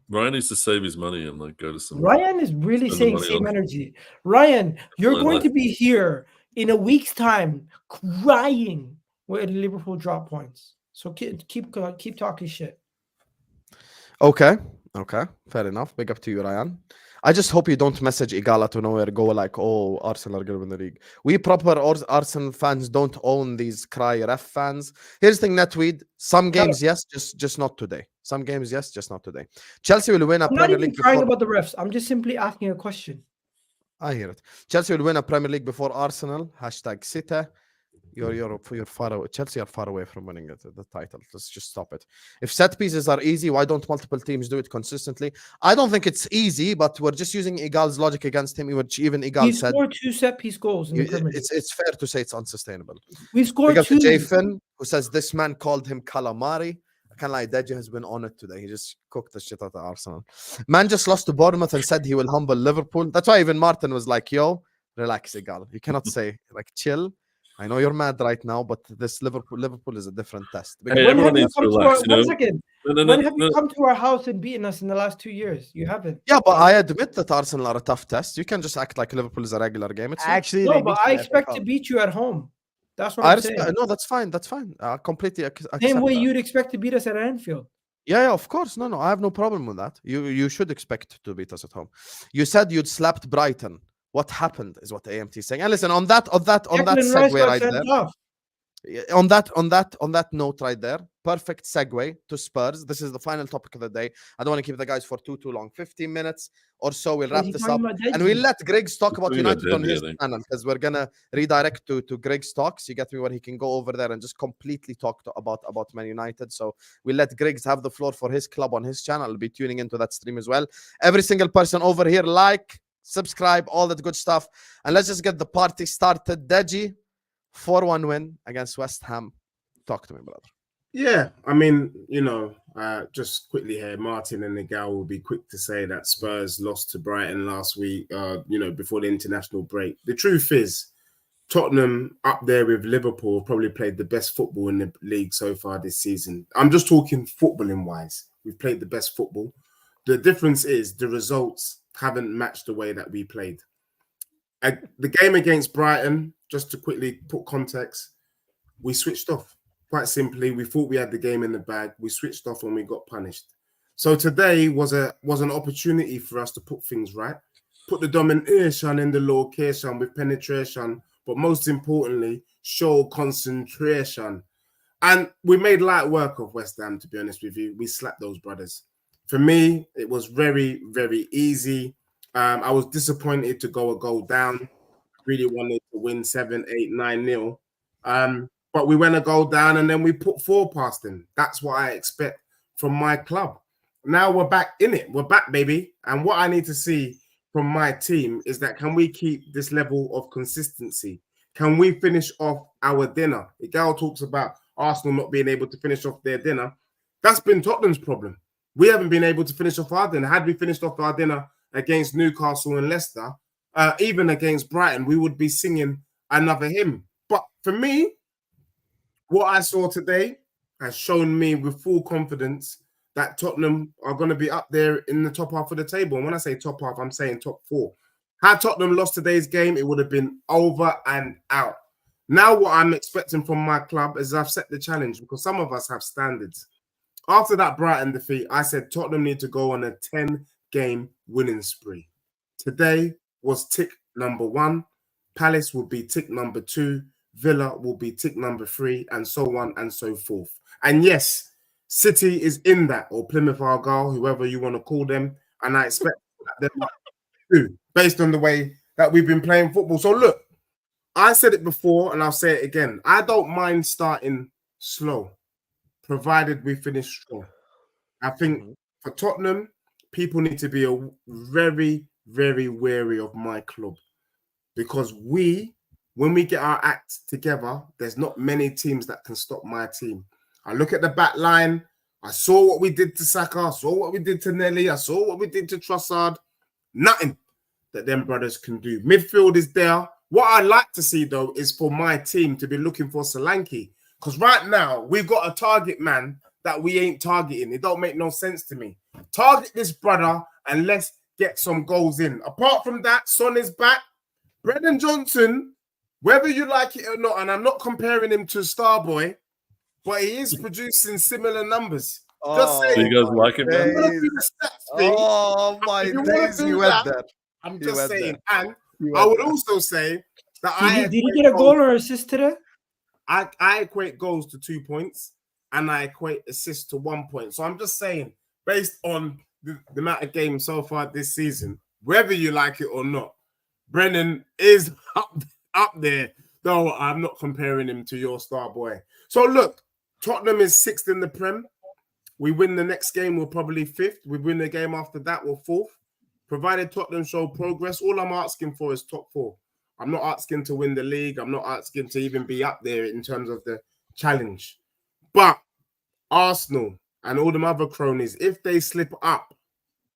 Ryan needs to save his money and like go to some. Ryan is really saying same energy. Ryan, you're going to be here in a week's time crying when Liverpool drop points. So keep talking shit. Okay, fair enough. Big up to you, Ryan. I just hope you don't message Egal out of nowhere, go like, oh, Arsenal are going to win the league. We proper Arsenal fans don't own these cry ref fans. Here's the thing, Netweed. Some games, yes, just not today. Some games, yes, just not today. Chelsea will win a Premier League. I'm not even crying about the refs. I'm just simply asking a question. I hear it. Chelsea will win a Premier League before Arsenal. #City. You're far away. Chelsea are far away from winning the title. Let's just stop it. If set pieces are easy, why don't multiple teams do it consistently? I don't think it's easy, but we're just using Egal's logic against him, which even Egal said. He scored 2 set piece goals in the Premier League. It's fair to say it's unsustainable. We scored 2. Jay Finn, who says this man called him calamari. can't lie, Deji has been on it today. He just cooked the shit out of Arsenal. Man just lost to Bournemouth and said he will humble Liverpool. That's why even Martin was like, yo, relax, Egal. You cannot say, like, chill. I know you're mad right now, but this Liverpool is a different test. Hey, When everyone have you needs to come to relax. our, one second. No, When have you no. come to our house and beaten us in the last 2 years? You haven't. Yeah, but I admit that Arsenal are a tough test. You can just act like Liverpool is a regular game. It's not. Actually, No, they but beat I you in the FA expect Cup. to beat you at home. That's what I I'm respect, saying. no, that's fine. That's fine. Completely accept Same way that. you'd expect to beat us at Anfield. Yeah, of course. No, I have no problem with that. You should expect to beat us at home. You said you'd slapped Brighton. What happened is what AMT is saying. And listen, on that Declan Rice segue got right sent there. off. On that note right there, perfect segue to Spurs. This is the final topic of the day. I don't want to keep the guys for too long. 15 minutes or so. We'll wrap he this talking up, about and Deji? we'll let Griggs talk about Talking about United on Deji, his I think. channel, because we're gonna redirect to Griggs talks. You get me, where he can go over there and just completely talk about Man United. So we'll let Griggs have the floor for his club on his channel. I'll be tuning into that stream as well. Every single person over here, like, subscribe, all that good stuff, and let's just get the party started. Deji, 4-1 win against West Ham. Talk to me, brother. Yeah, I mean, just quickly here, Martin and Egal will be quick to say that Spurs lost to Brighton last week, before the international break. The truth is, Tottenham up there with Liverpool probably played the best football in the league so far this season. I'm just talking footballing wise. We've played the best football. The difference is the results haven't matched the way that we played. The game against Brighton, just to quickly put context, we switched off. Quite simply, we thought we had the game in the bag. We switched off and we got punished. So today was an opportunity for us to put things right, put the domination in the location with penetration, but most importantly, show concentration. And we made light work of West Ham, to be honest with you. We slapped those brothers. For me, it was very, very easy. I was disappointed to go a goal down. Really wanted to win 7, 8, 9-0. But we went a goal down and then we put 4 past them. That's what I expect from my club. Now we're back in it. We're back, baby. And what I need to see from my team is that, can we keep this level of consistency? Can we finish off our dinner? Egal talks about Arsenal not being able to finish off their dinner. That's been Tottenham's problem. We haven't been able to finish off our dinner. Had we finished off our dinner against Newcastle and Leicester, even against Brighton, we would be singing another hymn. But for me, what I saw today has shown me with full confidence that Tottenham are going to be up there in the top half of the table. And when I say top half, I'm saying top 4. Had Tottenham lost today's game, it would have been over and out. Now what I'm expecting from my club is I've set the challenge, because some of us have standards. After that Brighton defeat, I said Tottenham need to go on a 10-game winning spree. Today was tick number 1. Palace will be tick number 2. Villa will be tick number 3, and so on and so forth. And yes, City is in that, or Plymouth Argyle, whoever you want to call them, and I expect them too, based on the way that we've been playing football. So look, I said it before and I'll say it again. I don't mind starting slow, provided we finish strong. I think for Tottenham, people need to be very, very wary of my club, because when we get our act together, there's not many teams that can stop my team. I look at the back line. I saw what we did to Saka. I saw what we did to Nelly. I saw what we did to Trossard. Nothing that them brothers can do. Midfield is there. What I like to see, though, is for my team to be looking for Solanke. Because right now, we've got a target man that we ain't targeting. It don't make no sense to me. Target this brother and let's get some goals in. Apart from that, Son is back. Brendan Johnson, whether you like it or not, and I'm not comparing him to Starboy, but he is producing similar numbers. Just saying. So you guys like him, man? Oh my days, you went there. I'm You just went saying. there. And I would also say that Did he get a goal or assist today? I equate goals to 2 points and I equate assists to 1 point. So I'm just saying, based on the amount of games so far this season, whether you like it or not, Brennan is up there, though I'm not comparing him to your star boy. So look, Tottenham is 6th in the Prem. We win the next game, we're probably 5th. We win the game after that, we're 4th. Provided Tottenham show progress, all I'm asking for is top 4. I'm not asking to win the league. I'm not asking to even be up there in terms of the challenge. But Arsenal, and all them other cronies, if they slip up,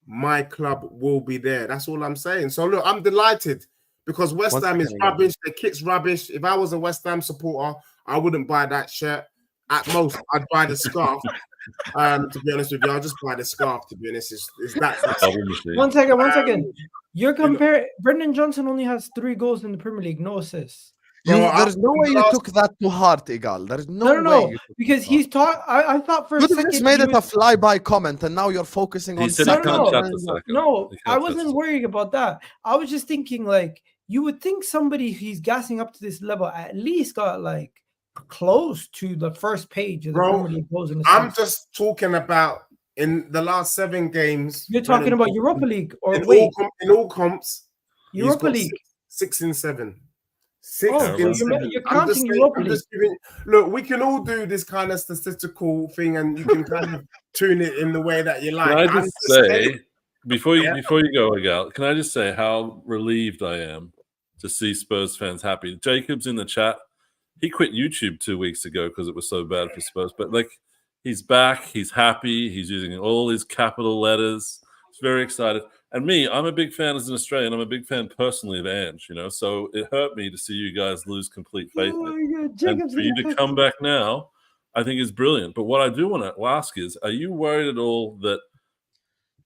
my club will be there. That's all I'm saying. So look, I'm delighted because West Ham is rubbish. The kit's rubbish. If I was a West Ham supporter, I wouldn't buy that shirt. At most, I'd buy the scarf. To be honest with you, I'll just buy the scarf. To be honest, is that. One second. You're comparing. Brendan Johnson only has 3 goals in the Premier League, no assists. There's no way you took that to heart, Egal. There's no way. Because he's taught. I thought for a second. You just made it a flyby comment, and now you're focusing on. No, I wasn't worrying about that. I was just thinking, like, you would think somebody he's gassing up to this level at least got like close to the first page of the Premier League goals in the I'm just talking about in the last 7 games. You're talking about Europa League or in all comps. Europa League 6 and 7. You're counting Europa League. Look, we can all do this kind of statistical thing, and you can kind of tune it in the way that you like. Can I just say, before you go, Egal, can I just say how relieved I am to see Spurs fans happy? Jacob's in the chat. He quit YouTube 2 weeks ago because it was so bad for Spurs. But like, he's back. He's happy. He's using all his capital letters. He's very excited. And me, I'm a big fan as an Australian. I'm a big fan personally of Ange, you know. So it hurt me to see you guys lose complete faith in it. And for you to come back now, I think is brilliant. But what I do want to ask is, are you worried at all that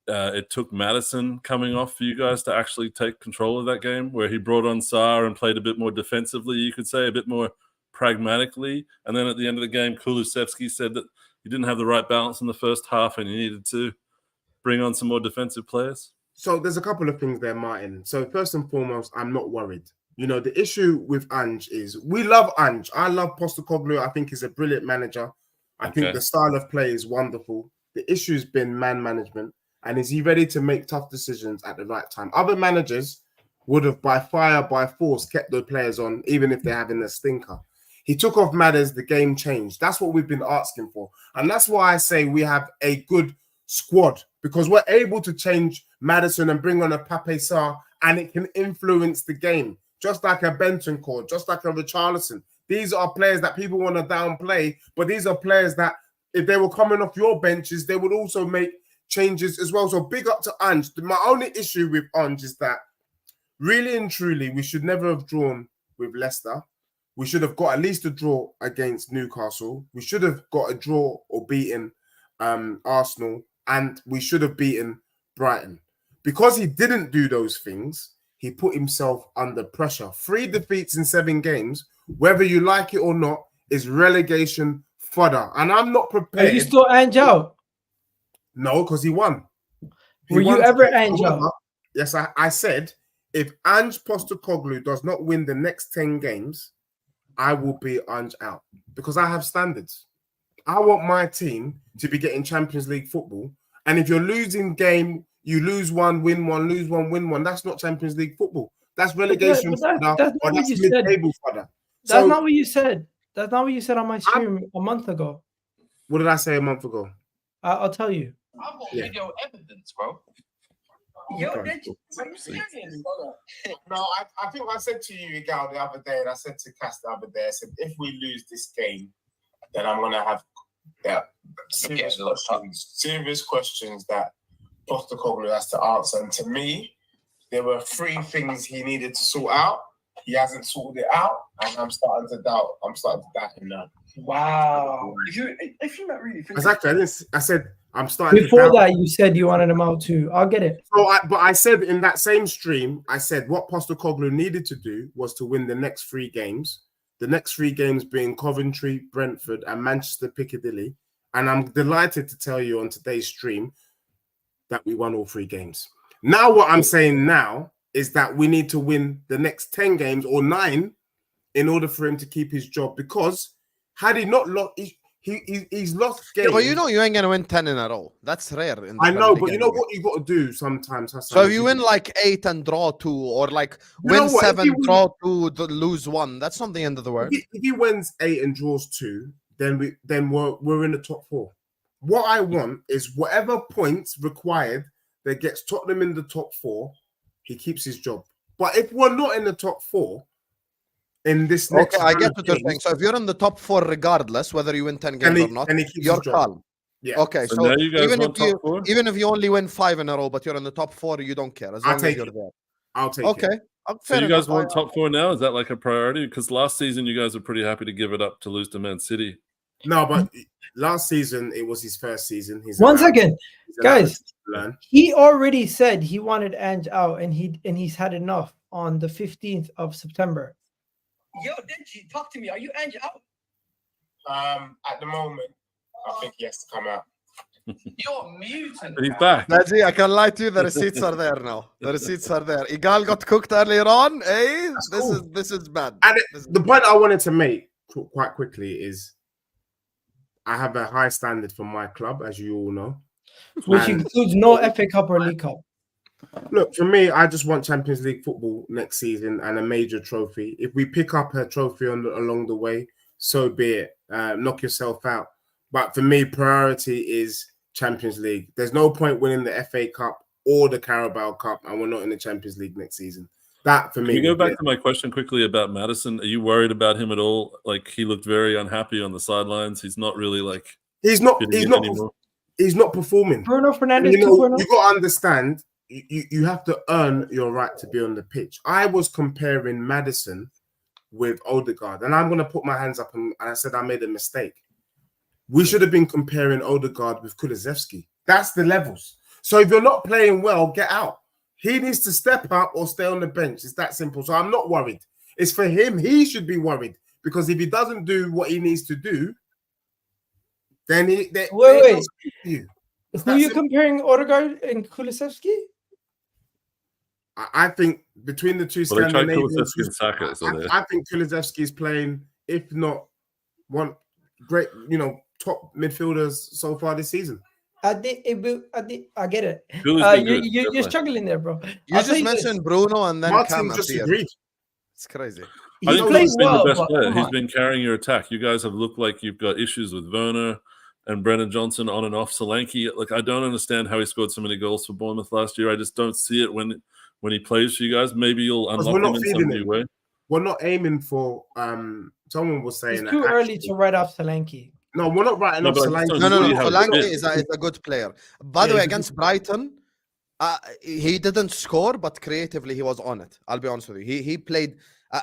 it took Maddison coming off for you guys to actually take control of that game, where he brought on Sarr and played a bit more defensively, you could say, a bit more pragmatically, and then at the end of the game, Kulusevski said that he didn't have the right balance in the first half and he needed to bring on some more defensive players? So there's a couple of things there, Martin. So first and foremost, I'm not worried. You know, the issue with Ange is we love Ange. I love Postecoglou. I think he's a brilliant manager. I think the style of play is wonderful. The issue has been man management, and is he ready to make tough decisions at the right time? Other managers would have by fire, by force, kept the players on, even if they're having a stinker. He took off Madders, the game changed. That's what we've been asking for. And that's why I say we have a good squad, because we're able to change Maddison and bring on a Pape Sarr, and it can influence the game. Just like a Bentancur, just like a Richarlison. These are players that people want to downplay, but these are players that if they were coming off your benches, they would also make changes as well. So big up to Ange. My only issue with Ange is that really and truly, we should never have drawn with Leicester. We should have got at least a draw against Newcastle. We should have got a draw or beaten Arsenal, and we should have beaten Brighton. Because he didn't do those things, he put himself under pressure. 3 defeats in 7 games, whether you like it or not, is relegation fodder. And I'm not prepared. Are you still Ange out? No, because he won. Were you ever Ange out? Yes, I said, if Ange Postecoglou does not win the next 10 games, I will be Ange out, because I have standards. I want my team to be getting Champions League football. And if you're losing game, you lose one, win one, lose one, win one. That's not Champions League football. That's relegation fodder, or that's mid-table fodder. That's not what you said. That's not what you said on my stream a month ago. What did I say a month ago? I'll tell you. I've got video evidence, bro. Yo, no, I think I said to you, Egal, the other day, and I said to Cass the other day, I said, if we lose this game, then I'm going to have serious questions that Postecoglou has to answer. And to me, there were 3 things he needed to sort out. He hasn't sorted it out, and I'm starting to doubt him now. Wow. I think that really thinks exactly. I said I'm starting. Before that, you said you wanted him out too. I'll get it. So, but I said in that same stream, I said what Postecoglou needed to do was to win the next 3 games. The next 3 games being Coventry, Brentford, and Manchester Piccadilly. And I'm delighted to tell you on today's stream that we won all 3 games. Now, what I'm saying now is that we need to win the next 10 games or 9 in order for him to keep his job, because had he not lost, he's lost games. Yeah, but you know you ain't gonna win 10 in a row. That's rare. I know, but you know what you got to do sometimes, Hassan. So if you win like 8 and draw 2, or like win 7, draw 2, lose 1, that's not the end of the world. If he wins 8 and draws 2, then we're in the top 4. What I want is whatever points required that gets Tottenham in the top 4, he keeps his job. But if we're not in the top 4 in this next, I get what you're saying. So if you're in the top 4 regardless, whether you win 10 games or not, you're calm. Yeah. Okay, So so now you guys even want if you top four? even if you only win 5 in a row, but you're in the top 4, you don't care as I'll long as take you're it. there. I'll take it. Okay, So fair you guys enough. want top 4 now? Is that like a priority? Because last season you guys were pretty happy to give it up to lose to Man City. No, but last season it was his first season. He's One allowed- second, he's allowed guys. to learn. He already said he wanted Ange out, and he's had enough on the 15th of September. Yo, Deji, talk to me. Are you Ange out? At the moment, I think he has to come out. You're mutant. But he's back. Deji, I can lie to you. The receipts are there now. The receipts are there. Egal got cooked earlier on. Hey, this is bad. And This is the point I wanted to make quite quickly is I have a high standard for my club, as you all know. Which And- includes no FA Cup or League Cup. Look, for me, I just want Champions League football next season and a major trophy. If we pick up a trophy along the way, so be it. Knock yourself out. But for me, priority is Champions League. There's no point winning the FA Cup or the Carabao Cup, and we're not in the Champions League next season. That for me. Can we go back to my question quickly about Maddison? Are you worried about him at all? Like he looked very unhappy on the sidelines. He's not really like He's not performing. Bruno Fernandes You know, 2.0. you got to understand. You have to earn your right to be on the pitch. I was comparing Maddison with Odegaard, and I'm going to put my hands up and I said I made a mistake. We should have been comparing Odegaard with Kulusevski. That's the levels. So if you're not playing well, get out. He needs to step up or stay on the bench. It's that simple. So I'm not worried. It's for him. He should be worried because if he doesn't do what he needs to do, then Wait. Who Who are you comparing, Odegaard and Kulusevski? I think between the two well, they tried Scandinavians, Kulusevski and Saka, so I think Kulusevski is playing, if not one great, top midfielders so far this season. I get it. Kulusevski's been good, You're definitely. struggling there, bro. You I'll tell just this. mentioned Bruno and then Cam Martin just appeared. agreed. It's crazy. He I think plays he's been well, the best but player. come He's on. been carrying your attack. You guys have looked like you've got issues with Werner and Brennan Johnson on and off. Solanke, like I don't understand how he scored so many goals for Bournemouth last year. I just don't see it when he plays for you guys. Maybe you'll unlock him in some new way. We're not aiming for. Someone was saying It's too early to write off Solanke. No, we're not writing No, off but I just Solanke. don't No. see how it Solanke fits. is a good player. By the way, against Brighton, he didn't score, but creatively he was on it. I'll be honest with you. He played,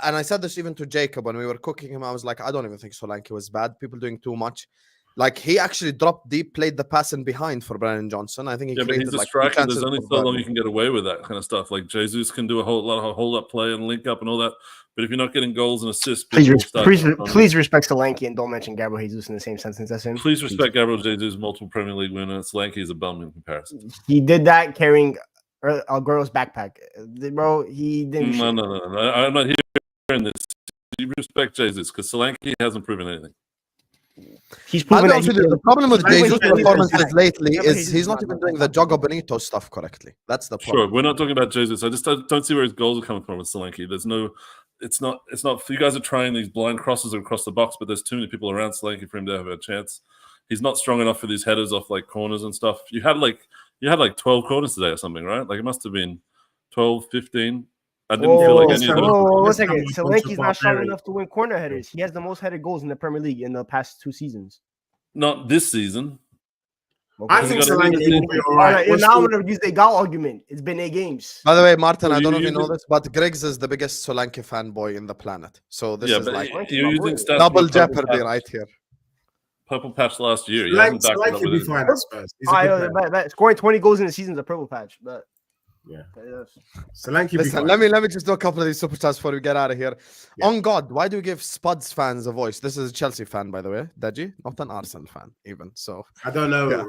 and I said this even to Jacob when we were cooking him. I was like, I don't even think Solanke was bad. People doing too much. Like he actually dropped deep, played the pass in behind for Brennan Johnson. I think he Yeah, but created he's a like striker. There's chances only for so long Burnley. you can get away with that kind of stuff. Like Jesus can do a whole lot play and link up and all that. But if you're not getting goals and assists, people will start Please respect Solanke and don't mention Gabriel Jesus in the same sentence as him. Please respect Gabriel Jesus, multiple Premier League winner. Solanke is a bum in comparison. He did that carrying Aguero's backpack, bro. He didn't. No. I'm not hearing this. You respect Jesus because Solanke hasn't proven anything. He's I'll proven be that honest he with you, the problem with Solanke Jesus' is performances back. lately Gabriel is Jesus he's is not not even back. doing the Jogo Bonito stuff correctly. That's the problem. Sure, we're not talking about Jesus. I just don't see where his goals are coming from with Solanke. There's no, it's not. You guys are trying these blind crosses across the box, but there's too many people around Solanke for him to have a chance. He's not strong enough for these headers off like corners and stuff. You had like 12 corners today or something, right? Like it must have been 12, 15. I didn't feel like any of them. Whoa, one Let's second. have a bunch Solanke's of not strong barbarians. enough to win corner headers. He has the most headed goals in the Premier League in the past 2 seasons. Not this season. I He's think got a Solanke really will good- be all All right. right, We're and now I'm still- going to use the Egal argument. It's been 8 games. By the way, Martin, So I don't know if you you know using- this, but Griggs is the biggest Solanke fanboy in the planet. So this Yeah, is but like you're using stats double from Purple jeopardy Patch- right here. Purple Patch last year. He hasn't backed it up Solanke with will be anything. fine at Spurs. He's a good player. Scoring 20 goals in the season is a purple patch. But Yeah. yes. Solanke will be Listen, fine. let me just do a couple of these super chats before we get out of here. Yeah. On God, why do you give Spuds fans a voice? This is a Chelsea fan, by the way, Deji, not an Arsenal fan, even. So I don't know. Yeah.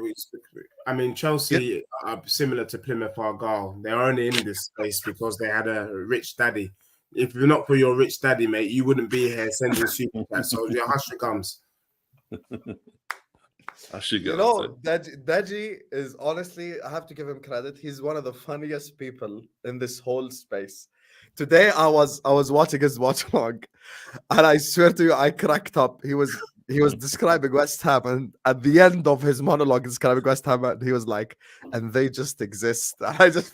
I mean, Chelsea are similar to Plymouth Argyle. They're only in this space because they had a rich daddy. If you're not for your rich daddy, mate, you wouldn't be here sending super chats. So your hush your gums. I should you go. know, Deji is honestly, I have to give him credit. He's one of the funniest people in this whole space. Today, I was watching his watch log, and I swear to you, I cracked up. He was describing West Ham, and at the end of his monologue describing West Ham, and he was like, "And they just exist." I just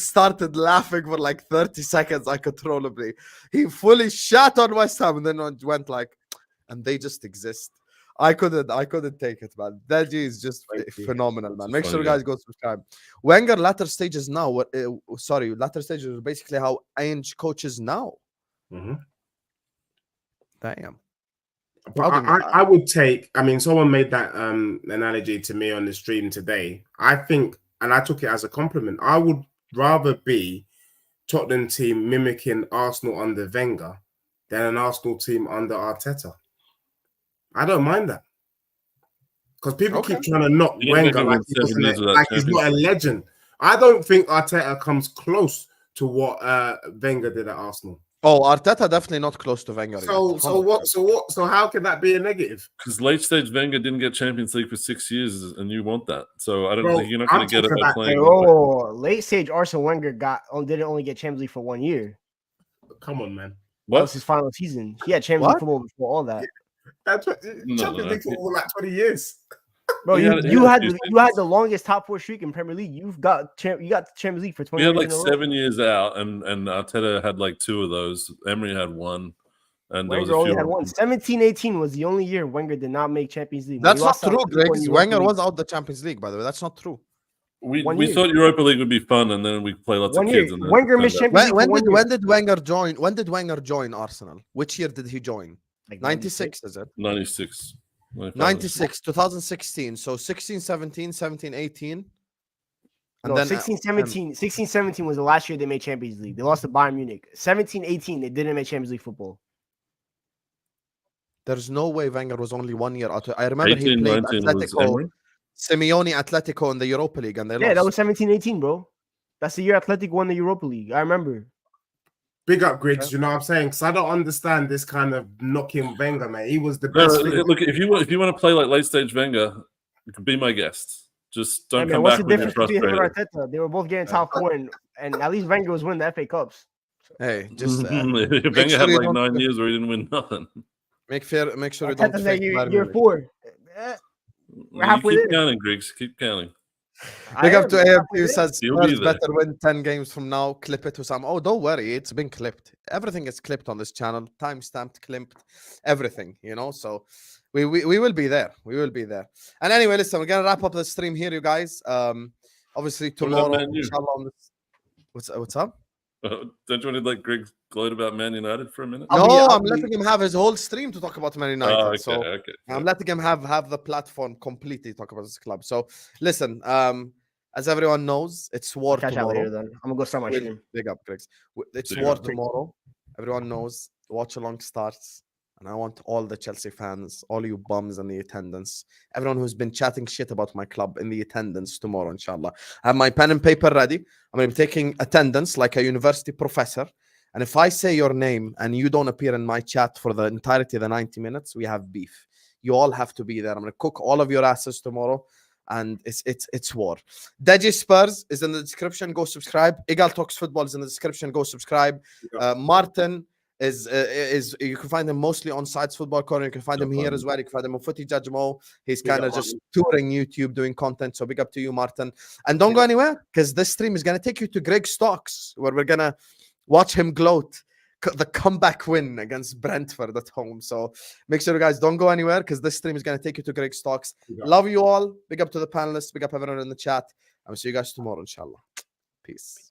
started laughing for like 30 seconds uncontrollably. He fully shat on West Ham, and then went like, "And they just exist." I couldn't take it, man. Deji is just Thank you. phenomenal, man. Make funny sure you guy. guys go subscribe. Wenger latter stages now. Latter stages are basically how Ange coaches now. Mhm. Damn. But I'll be- I would take. I mean, someone made that analogy to me on the stream today. I think, and I took it as a compliment. I would rather be Tottenham team mimicking Arsenal under Wenger than an Arsenal team under Arteta. I don't mind that because people Okay. keep trying to knock You're not Wenger gonna like, win 7 years without he's not a Champions League. legend. I don't think Arteta comes close to what Wenger did at Arsenal. Oh, Arteta definitely not close to Wenger. So yet. what? So how can that be a negative? Because late stage Wenger didn't get Champions League for 6 years, and you want that. So I don't Bro, think you're not I'm going to get it talking by about- playing. Oh, late stage Arsene Wenger didn't only get Champions League for 1 year. Come on, man. That was What? his final season. He had Champions What? League football before all that. Champions League football like 20 years. Bro, He you had- he you had had a few you had the longest top 4 streak in Premier League. You got Champions League for 20 We had years like in a row. 7 years out, and Arteta had like 2 of those. Emery had 1, and there was Wenger a only few. had one. 17-18 was the only year Wenger did not make Champions League. That's He not lost out true, to Europa Griggs. in Wenger Europa was League. out the Champions League, by the way. That's not true. We 1 we year. thought Europa League would be fun, and then we play lots 1 of year. kids. And then Wenger it missed turned out- Champions League for 1 year. When did Wenger join Arsenal? Which year did he join? Like 96, is it? 96. 96, 2016. So 16, 17, 17, 18. And No, then 16-17 was the last year they made Champions League. They lost to Bayern Munich. 17-18, they didn't make Champions League football. there's no way Wenger was only 1 year out. I remember he 18, played 19 was Atletico, Emery. Simeone Atletico in the Europa League, and they Yeah, lost. that was 17-18, bro. That's the year Athletic won the Europa League. I remember. Big up, Griggs. You know what I'm saying? Because I don't understand this kind of knocking Wenger, man. He was the No, best. thing. look, if you want to play like late stage Wenger, you can be my guest. Just Hey, don't man, come what's back the when you're difference between him and frustrated. Arteta? They were both getting top 4, and at least Wenger was winning the FA Cups. Hey, just Wenger sure had you like don't- 9 years where he didn't win nothing. make sure you don't Arteta's like fake Bayern year Munich. 4. We're halfway keep there. counting, Griggs. Keep counting. Big up to We're AFP halfway who there. says You'll be Spurs there. better win 10 games from now. Clip it to some. Oh, don't worry. It's been clipped. Everything is clipped on this channel. Time-stamped, clipped, everything, you know? So we will be there. We will be there. And anyway, listen, we're going to wrap up the stream here, you guys. Obviously, What about tomorrow, Man U? inshallah, on this... What's up? Don't you want to let Griggs gloat about Man United for a minute? I'm letting him have his whole stream to talk about Man United. Oh, okay, so okay. I'm letting him have the platform completely to talk about this club. So listen, as everyone knows, it's war Catch out later tomorrow. then. I'm gonna go start my stream. Big up, Griggs. It's See you war guys. tomorrow. Everyone knows. Watch along starts. And I want all the Chelsea fans, all you bums in the attendance, everyone who's been chatting shit about my club in the attendance tomorrow, inshallah. I have my pen and paper ready. I'm going to be taking attendance like a university professor. And if I say your name and you don't appear in my chat for the entirety of the 90 minutes, we have beef. You all have to be there. I'm going to cook all of your asses tomorrow. And it's war. Deji Spurs is in the description. Go subscribe. Egal Talks Football is in the description. Go subscribe. Martin is you can find him mostly on Sides Football Corner. You can find him here as well. You can find him on Footy Judge Mo. He's kind of just touring YouTube, doing content. So big up to you, Martin. And don't go anywhere because this stream is going to take you to Greg Stocks, where we're going to watch him gloat the comeback win against Brentford at home. So make sure you guys don't go anywhere because this stream is going to take you to Greg Stocks. Love you all. Big up to the panelists. Big up everyone in the chat. I will see you guys tomorrow, inshallah. Peace.